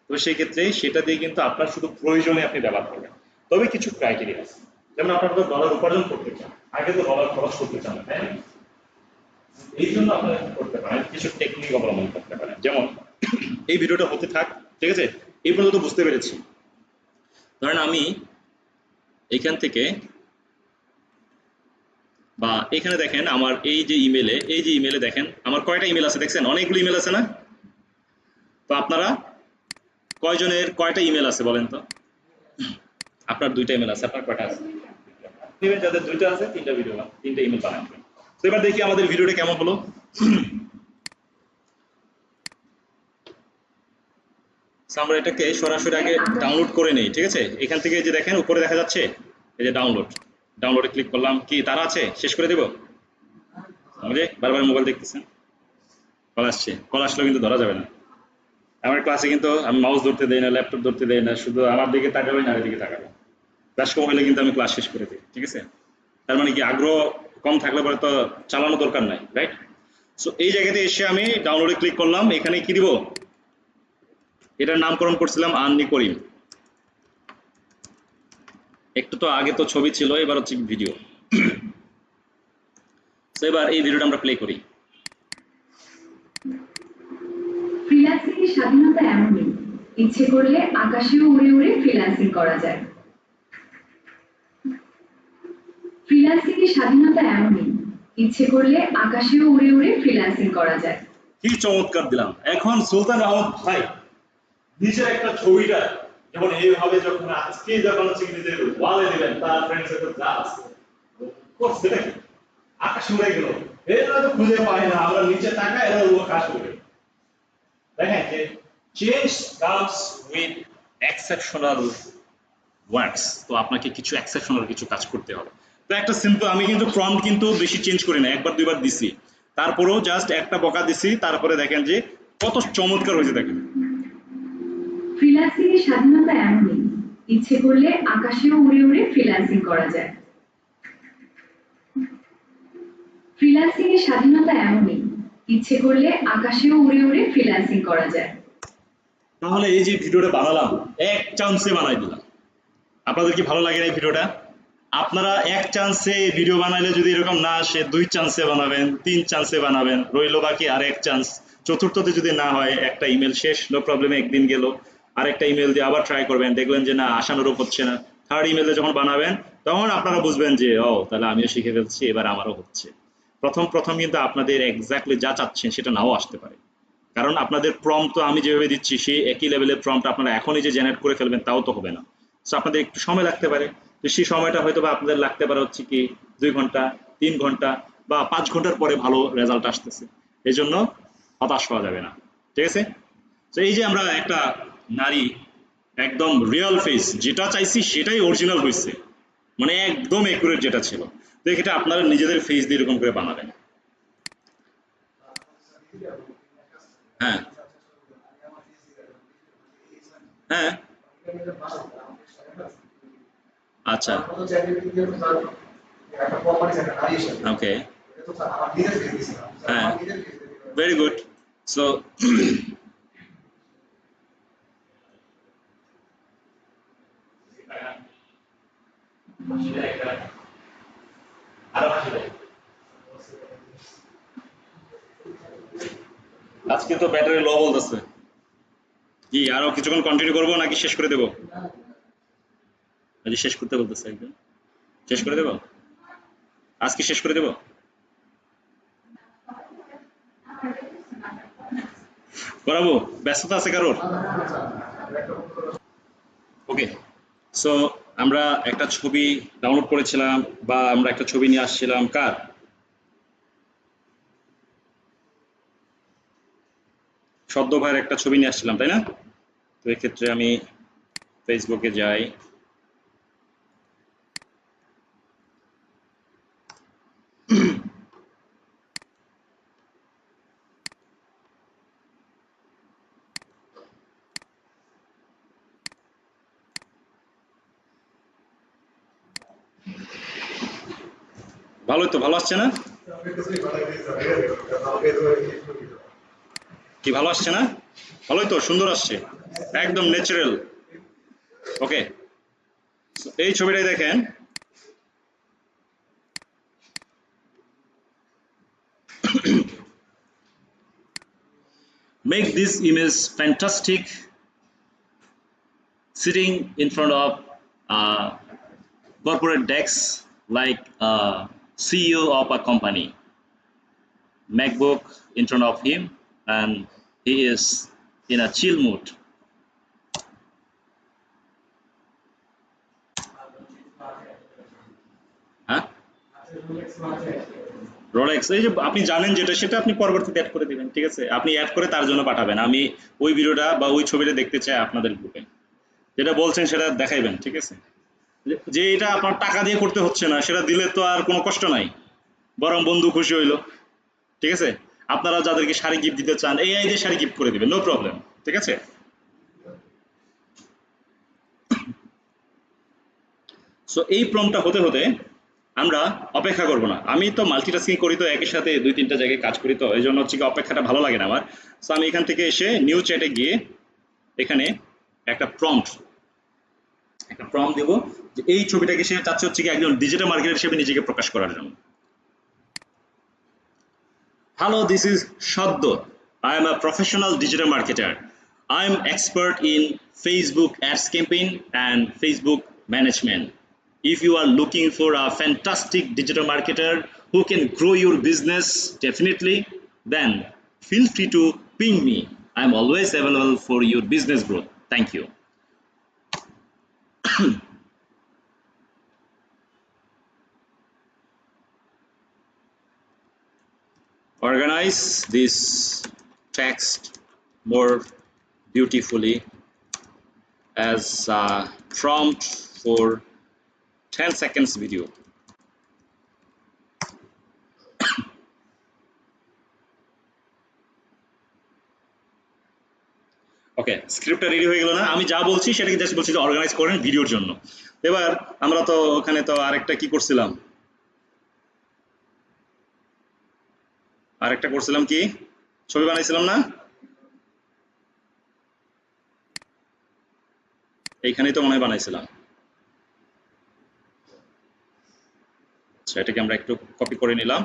তো সেই ক্ষেত্রে সেটা দিয়ে কিন্তু আপনার শুধু প্রয়োজনে আপনি ব্যবহার করবেন। তবে কিছু ক্রাইটেরিয়া আছে, যেমন আপনারা তো ডলার উপার্জন করতে চান, আগে তো ডলার খরচ করতে চান না, তাই না? এই জন্য আপনারা কি করতে পারেন, কিছু টেকনিক অবলম্বন করতে পারেন। যেমন এই ভিডিওটা হতে থাক, ঠিক আছে, এই পর্যন্ত বুঝতে পেরেছি। ধরেন আমি এখান থেকে বা এখানে দেখেন আমার এই যে ইমেলে দেখেন আমার কয়টা ইমেল আছে, দেখছেন অনেকগুলো ইমেল আছে না? তো আপনারা কয়জনের কয়টা ইমেল আছে বলেন তো? আপনার 2টা ইমেল আছে, আপনার কয়টা আছে? যাদের 2টা আছে 3টা ভিডিও, 3টা ইমেল বানাবেন। তো এবার দেখি আমাদের ভিডিওটা কেমন হলো। আমরা এটাকে সরাসরি আগে ডাউনলোড করে নেই, ঠিক আছে? এখান থেকে যে দেখেন উপরে দেখা যাচ্ছে এই যে ডাউনলোডে ক্লিক করলাম। কি তারা আছে, শেষ করে দেব? আমাদের বারবার মোবাইল দেখতেছেন, কল আসলেও কিন্তু ধরা যাবে না। আমার ক্লাসে কিন্তু আমি মাউস ধরতে দেই না, ল্যাপটপ ধরতে দেই না, শুধু আমার দিকে তাকাবেন আর এদিকে তাকাবেন। ক্লাস কম হলে কিন্তু আমি ক্লাস শেষ করে দিই, ঠিক আছে? তার মানে কি আগ্রহ কম থাকলে পরে তো চালানো দরকার নাই, রাইট? সো এই জায়গাতে এসে আমি ডাউনলোডে ক্লিক করলাম। এখানে কি দিব, এটার নামকরণ করছিলাম আর্নি করিম। একটু তো আগে তো ছবি ছিল, এবার হচ্ছে ভিডিও। তো এবার এই ভিডিওটা আমরা প্লে করি। ফ্রিল্যান্সিং এর স্বাধীনতা এমনই, ইচ্ছে করলে আকাশেও উড়ে উড়ে ফ্রিল্যান্সিং করা যায়। ফ্রিল্যান্সিং এর স্বাধীনতা এমনই, ইচ্ছে করলে আকাশেও উড়ে উড়ে ফ্রিল্যান্সিং করা যায়। কি চমৎকার দিলাম। এখন সুলতান আহমদ ভাই নিজের একটা ছবিটা যেমন এইভাবে যখন আজকে যখন হচ্ছে নিজের ওয়ালে দিবেন, তার ফ্রেন্ডস এর যা আছে করছে নাকি আকাশ উড়ে গেল, এরা তো খুঁজে পায় না, আমরা নিচে তাকাই এরা আকাশ উড়ে। দেখেন যে change comes with exceptional works, তো আপনাকে কিছু এক্সেপশনাল কিছু কাজ করতে হবে। তো একটা সিম্পল, আমি কিন্তু প্রম্পট কিন্তু বেশি চেঞ্জ করি না, একবার দুইবার দিছি, তারপরেও জাস্ট একটা বকা দিছি, তারপরে দেখেন যে কত চমৎকার হয়েছে। দেখেন ফ্রিল্যান্সিং এর স্বাধীনতা এমনই, ইচ্ছে করলে আকাশেও উড়ে উড়ে ফ্রিল্যান্সিং করা যায়। ফ্রিল্যান্সিং এর স্বাধীনতা এমনই, ইচ্ছে করলে আকাশেও উড়ে উড়ে ফ্রিল্যান্সিং করা যায়। তাহলে এই যে ভিডিওটা বানালাম এক চান্সে বানাই দিলাম। আপনাদের কি ভালো লাগে এই ভিডিওটা? আপনারা এক চান্সে ভিডিও বানাইলে যদি এরকম না আসে 2 চান্সে বানাবেন, 3 চান্সে বানাবেন, রইলো বাকি আর এক চান্স। চতুর্থতে যদি না হয় একটা ইমেল শেষ, নো প্রবলেম, একদিন গেল, আরেকটা ইমেল দিয়ে আবার ট্রাই করবেন, দেখলেন যে না আশানুরূপ হচ্ছে না, থার্ড ইমেলে যখন বানাবেন তখন আপনারা বুঝবেন যে ও তাহলে আমিও শিখে ফেলছি, এবার আমারও হচ্ছে। প্রথম প্রথম কিন্তু আপনাদের এক্স্যাক্টলি যা চাচ্ছেন সেটা নাও আসতে পারে, কারণ আপনাদের প্রম্পট তো আমি যেভাবে দিচ্ছি সেই একই লেভেলের প্রম্পট আপনারা এখনই যে জেনারেট করে ফেলবেন তাও তো হবে না। সো আপনাদের একটু সময় লাগতে পারে, তো সেই সময়টা হয়তো বা আপনাদের লাগতে পারে হচ্ছে কি 2 ঘন্টা, 3 ঘন্টা বা 5 ঘন্টার পরে ভালো রেজাল্ট আসতেছে। এই জন্য হতাশ হওয়া যাবে না, ঠিক আছে? তো এই যে আমরা একটা নারী একদম রিয়েল ফেস যেটা চাইছি সেটাই অরিজিনাল হয়েছে, মানে একদম একুরেট যেটা ছিল। তো এটা আপনারা নিজেদের ফেস দিয়ে এরকম করে বানাবেন। হ্যাঁ হ্যাঁ আচ্ছা ওকে হ্যাঁ ভেরি গুড। সো আজকে তো ব্যাটারি লো বলতেছে, কি আরো কিছুক্ষণ কন্টিনিউ করবো নাকি শেষ করে দেবো? শেষ করতে বলতেছে একদম, শেষ করে দেবো, আজকে শেষ করে দেবো। করাবো, ব্যস্ততা আছে কারোর? ওকে, সো আমরা একটা ছবি ডাউনলোড করেছিলাম বা আমরা একটা ছবি নিয়ে আসছিলাম কার? সদ্য ভাইয়ের একটা ছবি নিয়ে আসছিলাম, তাই না? তো এক্ষেত্রে আমি ফেসবুকে যাই, ভালোই তো, ভালো আসছে না? কি ভালো আসছে না? ভালোই তো, সুন্দর আসছে, একদম ন্যাচারাল। ওকে, এই ছবিটাই দেখেন, make this image fantastic sitting in front of corporate decks like a CEO of a company, MacBook in front of him, and he is in a chill mood. হ্যাঁ, রোলেক্স, এই যে আপনি জানেন যেটা সেটা আপনি পরবর্তীতে অ্যাড করে দিবেন, ঠিক আছে? আপনি অ্যাড করে তার জন্য পাঠাবেন, আমি ওই ভিডিওটা বা ওই ছবিটা দেখতে চাই আপনাদের গ্রুপে, যেটা বলছেন সেটা দেখাইবেন, ঠিক আছে? যে এটা আপনার টাকা দিয়ে করতে হচ্ছে না সেটা দিলে তো আর কোনো কষ্ট নাই, বরং বন্ধু খুশি হইলো, ঠিক আছে? আপনারা যাদেরকে শাড়ি গিফট দিতে চান এই যে শাড়ি গিফট করে দিবেন, নো প্রবলেম, ঠিক আছে? সো এই প্রমটা হতে হতে আমরা অপেক্ষা করব না, আমি তো মাল্টিটাস্কিং করি, তো একই সাথে 2-3টা জায়গায় কাজ করি, তো এই জন্য হচ্ছে কি অপেক্ষাটা ভালো লাগে না আমার। সো আমি এখান থেকে এসে নিউ চ্যাটে গিয়ে এখানে একটা প্রম্পট দেব যে এই ছবিটাকে সে চাচ্ছে হচ্ছে কি একজন ডিজিটাল মার্কেটার হিসেবে নিজেকে প্রকাশ করার জন্য। Hello, this is Shaddo. I am a professional digital marketer. I am expert in Facebook ads campaign and Facebook management. If you are looking for a fantastic digital marketer who can grow your business definitely, then feel free to ping me. I am always available for your business growth. Thank you. Organize this text more beautifully as a prompt for 10 seconds video. Okay, স্ক্রিপ্টটা ready হয়ে গেল না? আমি যা বলছি সেটাকে just বলছি যে অর্গানাইজ করেন ভিডিওর জন্য। এবার আমরা তো ওখানে তো আরেকটা কি করছিলাম, কি ছবি বানাইছিলাম না? এইখানেই তো মনে হয় বানাইছিলাম। আচ্ছা, এটাকে আমরা একটু কপি করে নিলাম।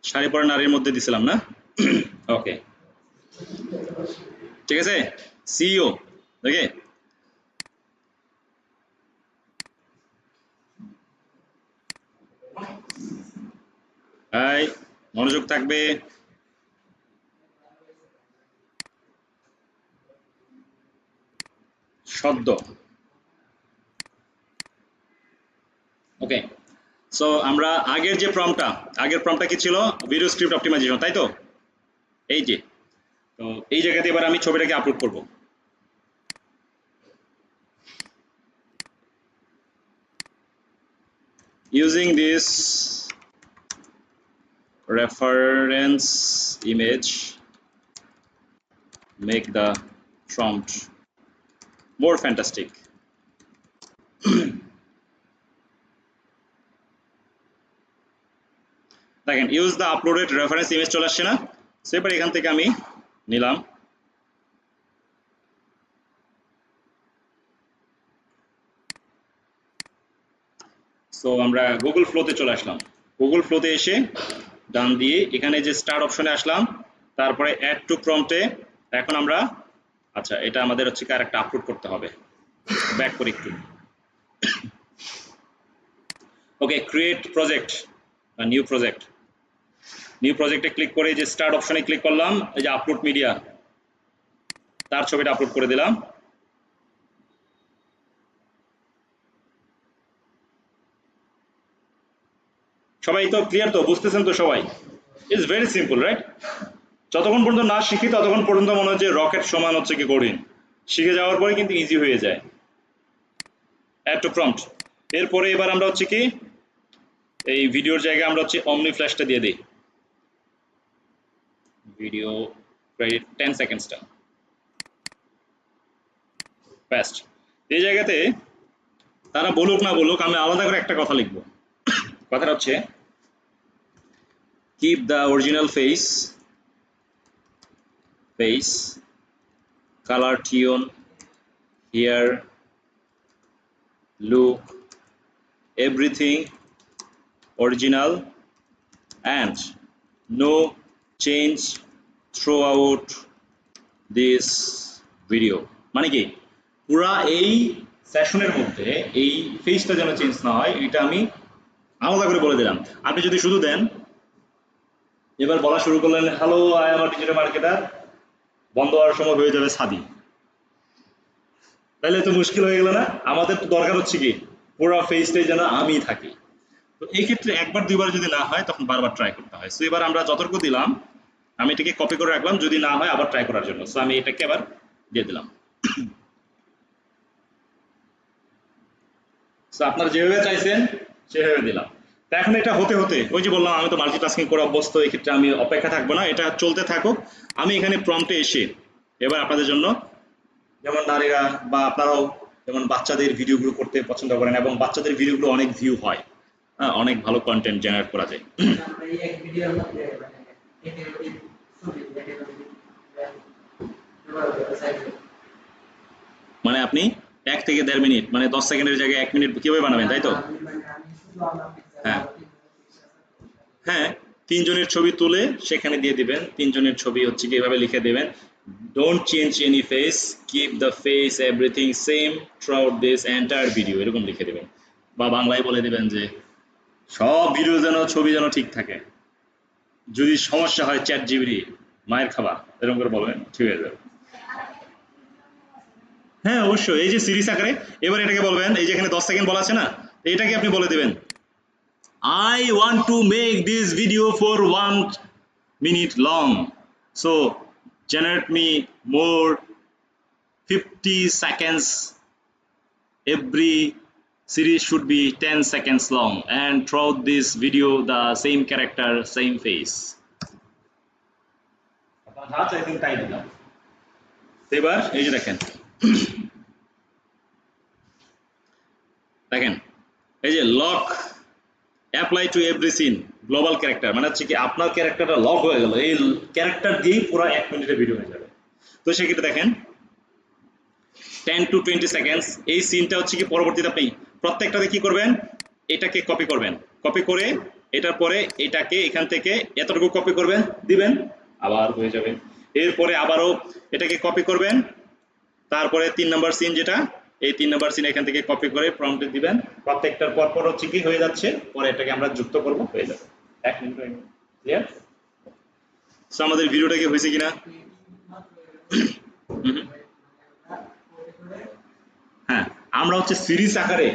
শাড়ি পরা নারীর মধ্যে দিছিলাম না? ওকে, ঠিক আছে। সিইও ওকে, মনোযোগ থাকবে। সদ্য, ওকে। সো আমরা আগের প্রম্পটটা কি ছিল? ভিডিও স্ক্রিপ্ট অপটিমাইজেশন, তাই তো? এই যে, তো এই জায়গাতে এবার আমি ছবিটাকে আপলোড করব। Using this reference image, make the prompt more fantastic. দেখেন, use the uploaded reference image চলে আসছে না? সেবার এখান থেকে আমি নিলাম। সো আমরা গুগল ফ্লোতে চলে আসলাম। গুগল ফ্লোতে এসে ডান দিয়ে এখানে যে স্টার্ট অপশনে আসলাম, তারপরে অ্যাড টু প্রম্পটে এখন আমরা, আচ্ছা এটা আমাদের হচ্ছে কি আরেকটা আপলোড করতে হবে। ব্যাক করি একটু। Okay, create project, new project. New প্রজেক্টে ক্লিক করে যে স্টার্ট অপশনে ক্লিক করলাম, এই যে আপলোড মিডিয়া, তার ছবিটা আপলোড করে দিলাম। সবাই তো ক্লিয়ার তো? বুঝতেছেন তো সবাই? It's very simple, right? যতক্ষণ পর্যন্ত না শিখি ততক্ষণ পর্যন্ত মনে হয় যে রকেট সমান হচ্ছে কি কঠিন, শিখে যাওয়ার পরে কিন্তু ইজি হয়ে যায়। অ্যাড টু প্রম্পট, এরপরে এবার আমরা হচ্ছে কি এই ভিডিওর জায়গায় আমরা হচ্ছে অমনি ফ্ল্যাশটা দিয়ে দিই। ভিডিও ক্রেডিট 10 সেকেন্ডসটা ফাস্ট। এই জায়গাতে তারা বলুক না বলুক, আমি আলাদা করে একটা কথা লিখবো। কথাটা হচ্ছে keep the original face, color, tone, hair, look, everything original and no change throughout this video. মানে কি, পুরা এই সেশনের মধ্যে এই ফেসটা যেন চেঞ্জ না হয়, এটা আমি আলাদা করে বলে দিলাম। আপনি যদি শুধু দেন, এবার বলা শুরু করলেন hello I am digital marketer, বন্ধ হওয়ার সময় হয়ে যাবে সাদি, তাহলে তো মুশকিল হয়ে গেল না? আমাদের তো দরকার হচ্ছে কি পুরো ফেসটাই যেন আমি থাকি। তো এই ক্ষেত্রে একবার দুইবার যদি না হয় তখন বারবার ট্রাই করতে হয়। সো এবার আমরা যতটুকু দিলাম আমি এটাকে কপি করে রাখলাম, যদি না হয় আবার ট্রাই করার জন্য। সো আমি এটাকে আবার দিয়ে দিলাম। সো আপনারা যেভাবে চাইছেন সেভাবে দিলাম। তা এখন এটা হতে হতে, ওই যে বললাম আমি তো মাল্টিটাস্কিং করে অভ্যস্ত, এই ক্ষেত্রে আমি অপেক্ষা থাকবো না, এটা চলতে থাকুক। আমি এখানে প্রম্পটে এসে এবার আপনাদের জন্য, যেমন নারীরা বা আপনারাও যেমন বাচ্চাদের ভিডিওগুলো করতে পছন্দ করেন এবং বাচ্চাদের ভিডিওগুলো অনেক ভিউ হয়, হ্যাঁ, অনেক ভালো কন্টেন্ট জেনারেট করা যায়। আমরা এই এক ভিডিওর মধ্যে মানে আপনি 1 থেকে 1.5 মিনিট, মানে 10 সেকেন্ডের জায়গায় 1 মিনিট কিভাবে বানাবেন, তাই তো? হ্যাঁ হ্যাঁ, 3 জনের ছবি তুলে সেখানে দিয়ে দিবেন। 3 জনের ছবি হচ্ছে কি এভাবে লিখে দিবেন, don't change any face, keep the face everything same throughout this entire video, এরকম লিখে দিবেন। বা বাংলায় বলে দিবেন যে সব ভিডিও যেন ছবি যেন ঠিক থাকে, যদি সমস্যা হয় চ্যাট জিপিটি মায়ের খাবা, এরকম করে বলবেন, ঠিক হয়ে যাবে। হ্যাঁ অবশ্যই, এই যে সিরিজ আকারে। এবার এটাকে বলবেন, এই যে এখানে 10 সেকেন্ড বলা আছে না, এটাকে আপনি বলে দিবেন I want to make this video for 1 minute long, so generate me more 50 seconds, every series should be 10 seconds long and throughout this video the same character same face. আপনারা যা চাইছেন তাই দিলাম। এবার এই যে দেখেন, দেখেন এই যে lock apply to every scene global character, মানে হচ্ছে কি আপনার ক্যারেক্টারটা লক হয়ে গেল, এই ক্যারেক্টার দিয়েই পুরো 1 মিনিটের ভিডিও হয়ে যাবে। তো সেক্ষেত্রে দেখেন 10 to 20 সেকেন্ডস। এই সিনটা হচ্ছে কি পরবর্তীতে আপনি প্রত্যেকটাতে কি করবেন, এটাকে কপি করবেন, কপি করে এটার পরে এটাকে এখান থেকে এতটুকু কপি করবেন, দিবেন, আবার হয়ে যাবে। এরপরে আবারও এটাকে কপি করবেন, তারপরে 3 নাম্বার সিন যেটা, এই 3 নাম্বার সিন এখান থেকে কপি করে প্রম্পটে দিবেন। প্রত্যেকটার পর পর হচ্ছে কি হয়ে যাচ্ছে, পরে এটাকে আমরা যুক্ত করব, হয়ে যাবে। 1 মিনিট হয়ে গেল, ক্লিয়ার? সো আমাদের ভিডিওটা কি হয়েছে কিনা? হ্যাঁ, আমরা হচ্ছে সিরিজ আকারে,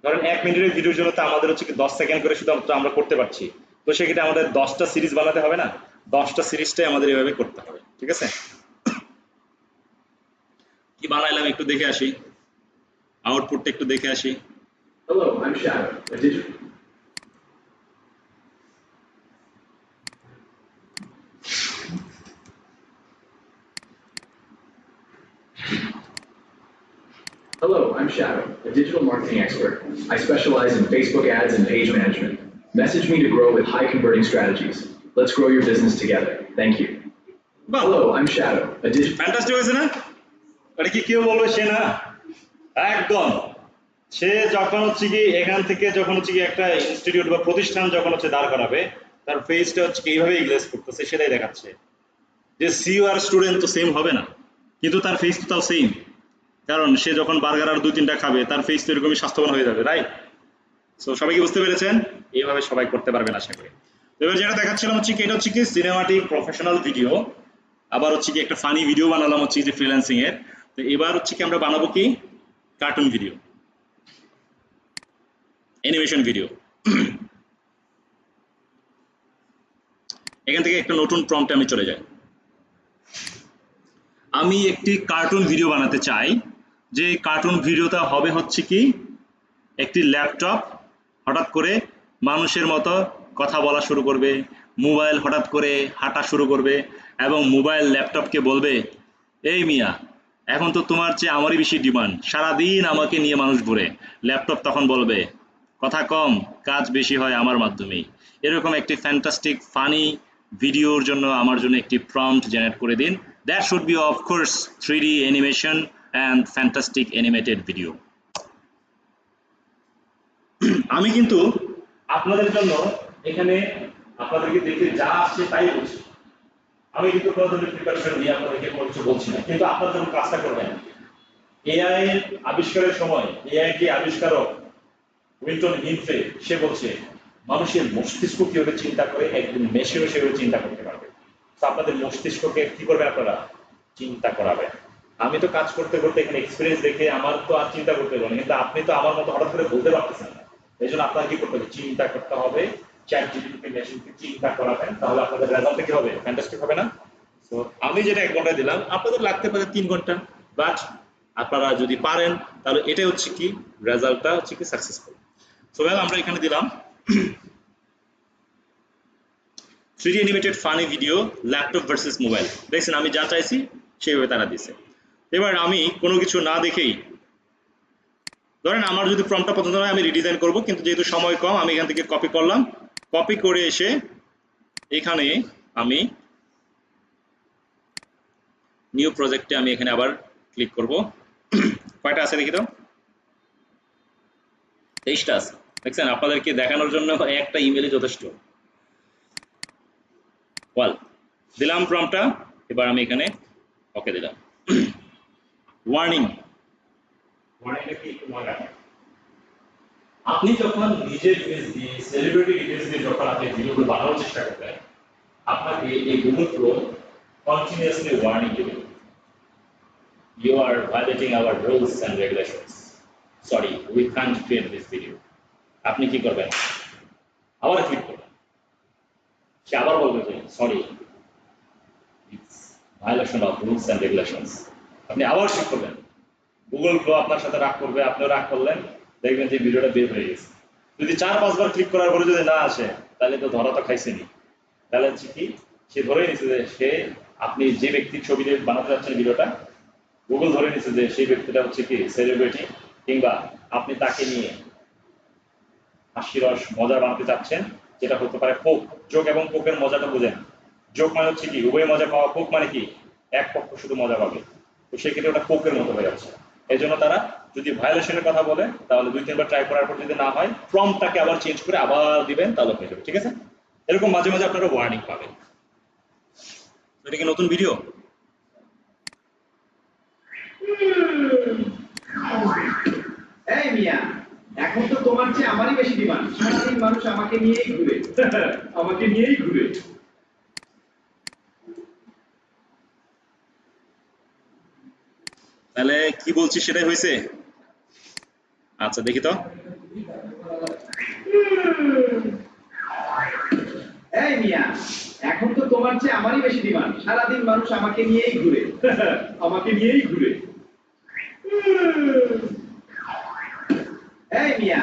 ধরেন 1 মিনিটের ভিডিওর জন্য তো আমাদের হচ্ছে কি 10 সেকেন্ড করে শুধু আমরা করতে পারছি, তো সেক্ষেত্রে আমাদের 10টা সিরিজ বানাতে হবে না, 10টা সিরিজটাই আমাদের এভাবে করতে হবে, ঠিক আছে? কি বানাইলাম একটু দেখে আসি, আউটপুটটা একটু দেখে আসি। Hello, I'm Shadow, a digital. Hello, I'm Shadow, a digital marketing expert. I specialize in Facebook ads and page management. Message me to grow with high converting strategies. Let's grow your business together. Thank you. বাহ, Hello, I'm Shadow, a digital. Fantastic হয়েছে না? এটা কি কেউ বলবে সে না? একদম। সে যখন হচ্ছে কি এখান থেকে যখন হচ্ছে কি একটা ইনস্টিটিউট বা প্রতিষ্ঠান যখন হচ্ছে দাঁড় করাবে, তার ফেসটা হচ্ছে কি এইভাবে ইংলিশ করতেছে, সেটাই দেখাচ্ছে। যে সিইও আর স্টুডেন্ট তো সেম হবে না, কিন্তু তার ফেস তো তাও সেম, কারণ সে যখন বার্গার আর 2-3টা খাবে তার ফেস তো এরকমই স্বাস্থ্যবান হয়ে যাবে, রাইট? সো সবাই কি বুঝতে পেরেছেন? এইভাবে সবাই করতে পারবেন আশা করি। এবার যেটা দেখাচ্ছিলাম হচ্ছে কি, এটা হচ্ছে কি সিনেমাটিক প্রফেশনাল ভিডিও, আবার হচ্ছে কি একটা ফানি ভিডিও বানালাম হচ্ছে যে ফ্রিল্যান্সিং এর। তো এবার হচ্ছে কি আমরা বানাবো কি কার্টুন ভিডিও, অ্যানিমেশন ভিডিও। এখান থেকে একটা নতুন প্রম্পটে আমি চলে যাই। আমি একটি কার্টুন ভিডিও বানাতে চাই, যে কার্টুন ভিডিওটা হবে হচ্ছে কি একটি ল্যাপটপ হঠাৎ করে মানুষের মতো কথা বলা শুরু করবে, মোবাইল হঠাৎ করে হাঁটা শুরু করবে, এবং মোবাইল ল্যাপটপকে বলবে, এই মিয়া, এখন তো তোমার চেয়ে আমারই বেশি ডিমান্ড, সারাদিন আমাকে নিয়ে মানুষ ঘুরে। ল্যাপটপ তখন বলবে, কথা কম কাজ বেশি হয় আমার মাধ্যমেই। এরকম একটি ফ্যান্টাস্টিক ফানি ভিডিওর জন্য আমার জন্য একটি প্রম্পট জেনারেট করে দিন। That should be of course 3D animation and fantastic animated video. আমি কিন্তু আপনাদের জন্য এখানে আপনাদেরকে দেখে যা আসছে তাই বলছি, আমি কিন্তু কোনো ধরনের প্রিপারেশন নিয়ে আপনাদেরকে কোনো কিছু বলছি না, কিন্তু আপনারা যখন কাজটা করবেন, এআই এর আবিষ্কারের সময় এআই যে আবিষ্কারক উইলটন হিনফে, সে বলছে মানুষের মস্তিষ্ক কিভাবে চিন্তা করে একদিন মেশিনও সেভাবে চিন্তা করতে পারবে। তো আপনাদের মস্তিষ্ককে কি করবেন, আপনারা চিন্তা করাবেন। আমি তো কাজ করতে করতে এখানে এক্সপিরিয়েন্স দেখে আমার তো আর চিন্তা করতে হবে না, কিন্তু আপনি তো আমার মতো হঠাৎ করে বলতে পারতেছেন না। এই জন্য আপনার কি করতে হবে, চিন্তা করতে হবে, চ্যাট জিপিটি মেশিনকে চিন্তা করাবেন, তাহলে আপনাদের রেজাল্ট কি হবে, ফ্যান্টাস্টিক হবে না? সো আমি যেটা 1 ঘন্টা দিলাম, আপনাদের লাগতে পারে 3 ঘন্টা, বাট আপনারা যদি পারেন তাহলে এটাই হচ্ছে কি রেজাল্টটা হচ্ছে কি সাকসেসফুল। সো আমরা এখানে দিলাম 3D animated funny video laptop versus mobile. দেখছেন আমি যা চাইছি সেইভাবে তারা দিছে। এবার আমি কোনো কিছু না দেখেই, ধরেন আমার যদি প্রম্পটটা পছন্দ হয় আমি রিডিজাইন করব, কিন্তু যেহেতু সময় কম আমি এখান থেকে কপি করলাম, কপি করে এসে এখানে আমি নিউ প্রজেক্টে আমি এখানে আবার ক্লিক করব। কয়টা আছে দেখি তো, 23টা আছে। দেখছেন আপনাদেরকে দেখানোর জন্য একটা ইমেলে যথেষ্ট। ওয়াল দিলাম প্রম্পটটা, এবার আমি এখানে ওকে দিলাম। ওয়ার্নিং, ওয়ার্নিংটা কি একটু মনে রাখবেন, আপনি যখন নিজের ইমেজ দিয়ে সেলিব্রিটি ইমেজ দিয়ে যখন আপনি ভিডিওগুলো বানানোর চেষ্টা করবেন, আপনাকে এই গুগল ক্রোম কন্টিনিউয়াসলি ওয়ার্নিং দেবে, you are violating our rules and regulations, sorry we can't create this video। আপনি কি করবেন, আবার ক্লিক করবেন, সে আবার বলবে যে sorry it's violation of rules and regulations. আপনি আবার ক্লিক করবেন, গুগল ক্রোম আপনার সাথে রাগ করবে, আপনিও রাগ করলেন, দেখবেন যে ভিডিওটা বের হয়ে গেছে। যদি 4-5 বার ক্লিক করার পরে যদি না আসে, তাহলে তো ধরা তো খাইছেনি। তাহলে হচ্ছে কি সে ধরে নিচ্ছে যে সে, আপনি যে ব্যক্তির ছবি দিয়ে বানাতে যাচ্ছেন ভিডিওটা, গুগল ধরে নিচ্ছে যে সেই ব্যক্তিটা হচ্ছে কি সেলিব্রিটি, কিংবা আপনি তাকে নিয়ে হাস্যরস মজা বানাতে চাচ্ছেন, যেটা হতে পারে পোক। জোক এবং পোকের মজাটা বুঝেন, জোক মানে হচ্ছে কি উভয় মজা পাওয়া, পোক মানে কি এক পক্ষ শুধু মজা পাবে, তো সেক্ষেত্রে ওটা পোকের মতো হয়ে যাচ্ছে। এই জন্য তারা যদি ভায়োলেশনের কথা বলে তাহলে 2-3 বার ট্রাই করার পর যদি না হয় প্রম্পটটাকে আবার চেঞ্জ করে আবার দিবেন তাহলে হয়ে যাবে, ঠিক আছে? এরকম মাঝে মাঝে আপনারা ওয়ার্নিং পাবেন। এটা কি নতুন ভিডিও? এই মিয়া, এখন তো তোমার চেয়ে আমারই বেশি ডিমান্ড। সারাদিন মানুষ আমাকে নিয়েই ঘুরে। আমাকে নিয়েই ঘুরে। তাহলে কি বলছি সেটাই হয়েছে? আচ্ছা দেখি তো। এই মিয়া, এখন তো তোমার চেয়ে আমারই বেশি ডিমান্ড। সারাদিন মানুষ আমাকে নিয়েই ঘুরে। আমাকে নিয়েই ঘুরে। এই মিয়া,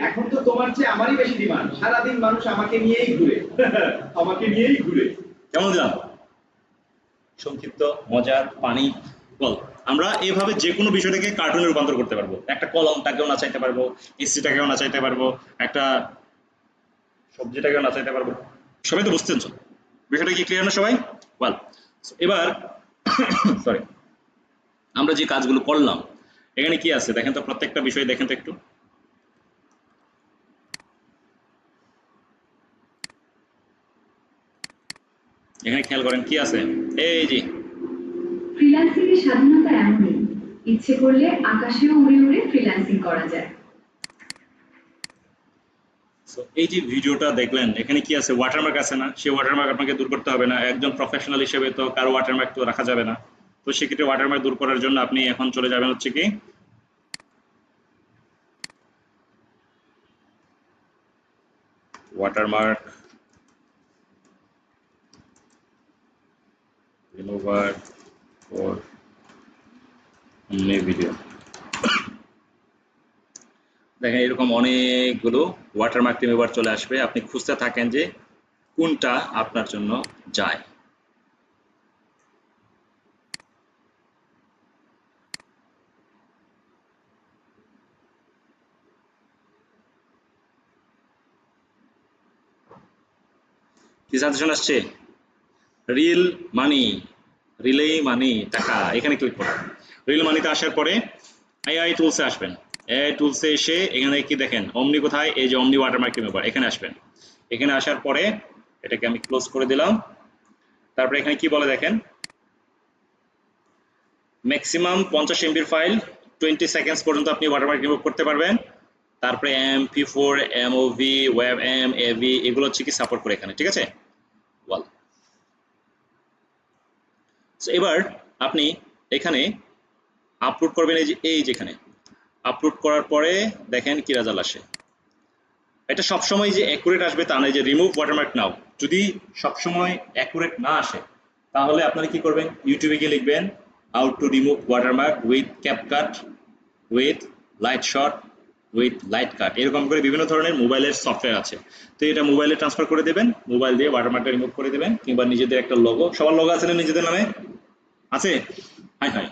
এখন তো তোমার চেয়ে আমারই বেশি ডিমান্ড। সারাদিন মানুষ আমাকে নিয়েই ঘুরে। আমাকে নিয়েই ঘুরে। কেমন দিলাম? সংক্ষিপ্ত, মজার, পানি, বল। আমরা এইভাবে যে কোনো বিষয়টাকে কার্টুনে রূপান্তর করতে পারবো। একটা কলমটাকেও নাচাইতে পারবো, এসিটাকেও নাচাইতে পারবো, একটা সবজিটাকেও নাচাইতে পারবো। সবাই তো বুঝতেন? বিষয়টা কি ক্লিয়ার না সবাই? ওয়েল, এবার সরি, আমরা যে কাজগুলো করলাম এখানে কি আছে দেখেন তো, প্রত্যেকটা বিষয় দেখেন তো একটু। এখানে খেয়াল করেন কি আছে, এই যে ফ্রিল্যান্সিং এর স্বাধীনতা এমনই, ইচ্ছে করলে আকাশেও উড়ে উড়ে ফ্রিল্যান্সিং করা যায়। এই যে ভিডিওটা দেখলেন এখানে কি আছে, ওয়াটারমার্ক আছে না? সেই ওয়াটারমার্ক আপনাকে দূর করতে হবে না। একজন প্রফেশনাল হিসেবে তো কারো ওয়াটারমার্ক তো রাখা যাবে না। তো সেক্ষেত্রে ওয়াটারমার্ক দূর করার জন্য আপনি এখন চলে যাবেন হচ্ছে কি ওয়াটারমার্ক রিমুভার ফর ভিডিও। দেখেন এরকম অনেকগুলো ওয়াটারমার্ক রিমুভার চলে আসবে। আপনি খুঁজতে থাকেন যে কোনটা আপনার জন্য যায়। কি সাজেশন আসছে? রিল মানি, রিলে মানি, টাকা, এখানে ক্লিক করুন। রিল মানিতে আসার পরে এআই টুলসে আসবেন। এআই টুলসে এসে এখানে কি দেখেন, অমনি কোথায়, এই যে অমনি ওয়াটারমার্ক রিমুভার, এখানে আসবেন। এখানে আসার পরে এটাকে আমি ক্লোজ করে দিলাম। তারপরে এখানে কি বলে দেখেন, ম্যাক্সিমাম 50 এমবির ফাইল 20 সেকেন্ডস পর্যন্ত আপনি ওয়াটারমার্ক রিমুভ করতে পারবেন। তারপরে MP4, MOV, WebM, AV এগুলো হচ্ছে কি সাপোর্ট করে এখানে, ঠিক আছে? ওয়াল, এবার আপনি এখানে আপলোড করবেন। এই যেখানে আপলোড করার পরে দেখেন কি রেজাল্ট আসে। এটা সবসময় যে অ্যাকুরেট আসবে তা নয়, যে রিমুভ ওয়াটারমার্ক নাও যদি সবসময় অ্যাকুরেট না আসে তাহলে আপনারা কি করবেন, ইউটিউবে গিয়ে লিখবেন how to remove watermark with CapCut, with light shot, with light cut, এরকম করে বিভিন্ন ধরনের মোবাইলের সফটওয়্যার আছে। তো এটা মোবাইলে ট্রান্সফার করে দেবেন, মোবাইল দিয়ে ওয়াটারমার্কটা রিমুভ করে দেবেন। কিংবা নিজেদের একটা লোগো, সবার লোগো আছে না নিজেদের নামে? আছে? হাই হাই,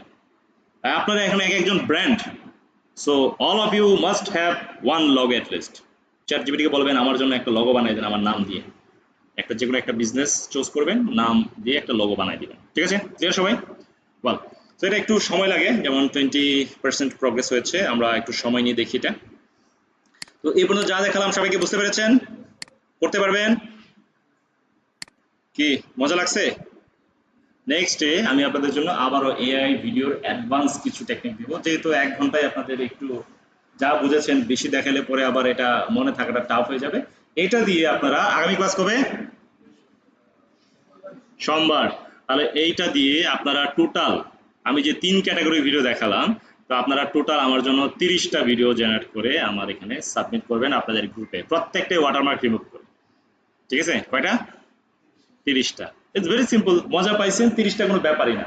আপনারা এখানে এক একজন brand, so all of you must have one logo at least. ChatGPT কে বলবেন আমার জন্য একটা লোগো বানিয়ে দেন আমার নাম দিয়ে। একটা যে কোনো একটা বিজনেস চুজ করবেন, নাম দিয়ে একটা লোগো বানিয়ে দিবেন, ঠিক আছে? ক্লিয়ার সবাই? বল। তো এটা একটু সময় লাগে, যেমন 20% প্রগ্রেস হয়েছে, আমরা একটু সময় নিয়ে দেখি এটা। তো এই পর্যন্ত যা দেখালাম সবাইকে বুঝতে পেরেছেন? করতে পারবেন? কি মজা লাগছে? নেক্সটে আমি আপনাদের জন্য আবারও এআই ভিডিওর অ্যাডভান্স কিছু টেকনিক দিব, যেহেতু 1 ঘন্টায় আপনাদের একটু যা বুঝেছেন বেশি দেখালে পরে আবার এটা মনে থাকাটা টাফ হয়ে যাবে। এটা দিয়ে আপনারা আগামী ক্লাস কবে? সোমবার। তাহলে এইটা দিয়ে আপনারা টোটাল, আমি যে 3 ক্যাটাগরি ভিডিও দেখালাম, তো আপনারা টোটাল আমার জন্য 30টা ভিডিও জেনারেট করে আমার এখানে সাবমিট করবেন আপনাদের গ্রুপে, প্রত্যেকটাই ওয়াটারমার্ক রিমুভ করে, ঠিক আছে? কয়টা? 30টা। It's very simple. মজা পাইছেন? 30টা কোনো ব্যাপারই না।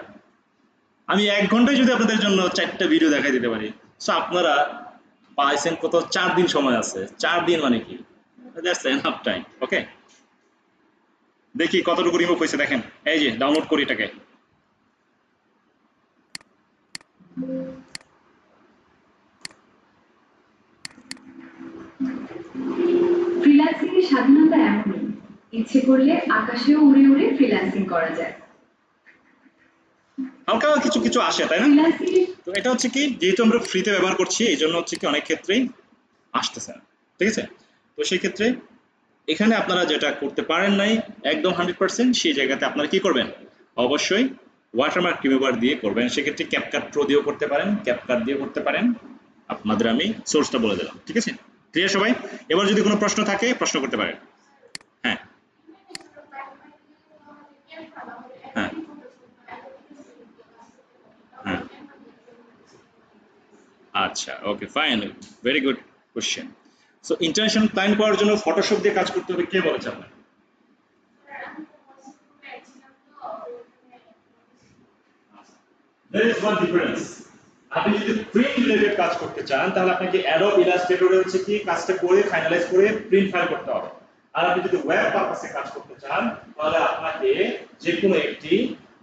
আমি 1 ঘন্টায় যদি আপনাদের জন্য 4টা ভিডিও দেখাই দিতে পারি, সো আপনারা পাইছেন কত? 4 দিন সময় আছে। 4 দিন মানে কি? That's enough time. ওকে, দেখি কতটুকু রিমুভ হয়েছে। দেখেন এই যে ডাউনলোড করি এটাকে। ফ্রিল্যান্সিং এর স্বাধীনতা এমনই, ইচ্ছে করলে আকাশেও উড়ে উড়ে ফ্রিল্যান্সিং করা যায়। হালকা কিছু কিছু আসে, তাই না? ফ্রিল্যান্সিং তো এটা হচ্ছে কি, যেহেতু আমরা ফ্রিতে ব্যবহার করছি এই জন্য হচ্ছে কি অনেক ক্ষেত্রেই আসতেছে না, ঠিক আছে? তো সেই ক্ষেত্রে এখানে আপনারা যেটা করতে পারেন নাই একদম 100%, সেই জায়গাতে আপনারা কি করবেন, অবশ্যই ওয়াটারমার্ক রিমুভার দিয়ে করবেন। সেক্ষেত্রে ক্যাপকাট প্রো দিয়েও করতে পারেন, ক্যাপকাট দিয়েও করতে পারেন। আপনাদের আমি সোর্সটা বলে দিলাম, ঠিক আছে? ক্লিয়ার সবাই? এবার যদি কোনো প্রশ্ন থাকে প্রশ্ন করতে পারেন। হ্যাঁ হ্যাঁ হ্যাঁ, আচ্ছা, okay, fine, very good question. So international client পাওয়ার জন্য ফটোশপ দিয়ে কাজ করতে হবে, কে বলেছে আপনাকে? There is one difference. আপনি যদি প্রিন্ট রিলেটেড কাজ করতে চান তাহলে আপনাকে অ্যাডোব ইলাস্ট্রেটরে হচ্ছে কি কাজটা করে ফাইনালাইজ করে প্রিন্ট ফাইল করতে হবে। আর আপনি যদি ওয়েব পারপাসে কাজ করতে চান তাহলে আপনাকে যে কোনো একটি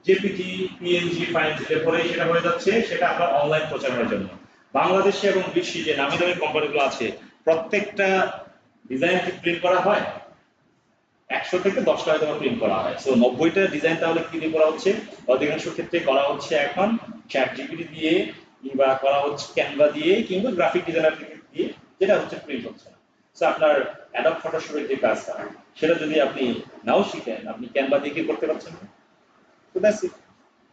জেপিজি, পিএনজি ফাইল দিলে পরে সেটা হয়ে যাচ্ছে, সেটা আপনার অনলাইন প্রচারের জন্য। বাংলাদেশে এবং বিশ্বে যে নামি দামি কোম্পানিগুলো আছে প্রত্যেকটা ডিজাইন কি প্রিন্ট করা হয়? 100 থেকে 10টা হয়তো প্রিন্ট করা হয়। সো 90টা ডিজাইন তাহলে কি দিয়ে করা হচ্ছে? অধিকাংশ ক্ষেত্রে করা হচ্ছে এখন চ্যাট জিপিটি দিয়ে, কিংবা করা হচ্ছে ক্যানভা দিয়ে, কিংবা গ্রাফিক ডিজাইনার দিয়ে, যেটা হচ্ছে প্রিন্ট হচ্ছে না। সো আপনার অ্যাডোব ফটোশপের যে কাজটা সেটা যদি আপনি নাও শিখেন, আপনি ক্যানভা দিয়ে কি করতে পারছেন না। তো দ্যাটস ইট।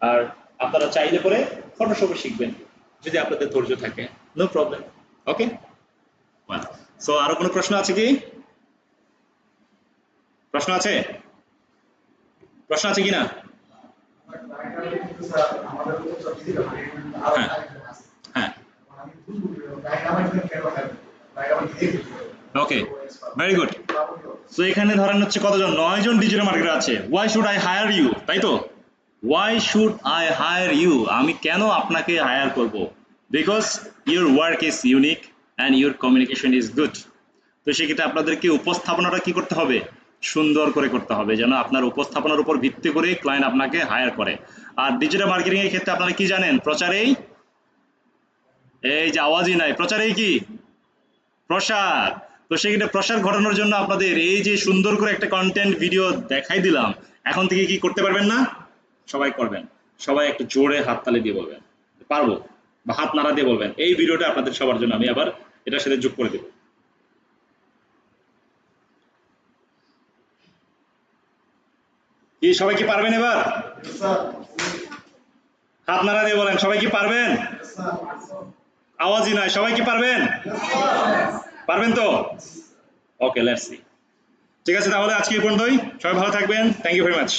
আর আপনারা চাইলে পরে ফটোশপে শিখবেন যদি আপনাদের ধৈর্য থাকে, নো প্রবলেম। ওকে, সো আরো কোনো প্রশ্ন আছে কি? প্রশ্ন আছে? প্রশ্ন আছে কিনা? হ্যাঁ হ্যাঁ, ওকে, ভেরি গুড। সো এখানে ধরেন হচ্ছে কতজন? 9 জন ডিজিটাল মার্কেটার আছে। Why should I hire you, তাই তো? Why should I hire you, আমি কেন আপনাকে হায়ার করব? Because your work is unique and your communication is good. তো সেক্ষেত্রে আপনাদেরকে উপস্থাপনাটা কি করতে হবে? সুন্দর করে করতে হবে, যেন আপনার উপস্থাপনার উপর ভিত্তি করে ক্লায়েন্ট আপনাকে হায়ার করে। আর ডিজিটাল মার্কেটিং এর ক্ষেত্রে আপনারা কি জানেন? প্রচারেই, এই যে আওয়াজই নাই, প্রচারেই কি? প্রসার। তো সেক্ষেত্রে প্রসার ঘটানোর জন্য আপনাদের এই যে সুন্দর করে একটা কন্টেন্ট ভিডিও দেখাই দিলাম, এখন থেকে কি করতে পারবেন না? সবাই করবেন। সবাই একটু জোরে হাততালি দিয়ে বলবেন পারবো, বা হাত নাড়া দিয়ে বলবেন এই ভিডিওটা আপনাদের সবার জন্য, আমি আবার এটার সাথে যোগ করে দেব। কি সবাই কি পারবেন? এবার হাত নাড়া দিয়ে বলেন, সবাই কি পারবেন? আওয়াজই নাই, সবাই কি পারবেন? পারবেন তো? Okay, let's see. ঠিক আছে, তাহলে আজকে এই পর্যন্তই। সবাই ভালো থাকবেন। Thank you very much.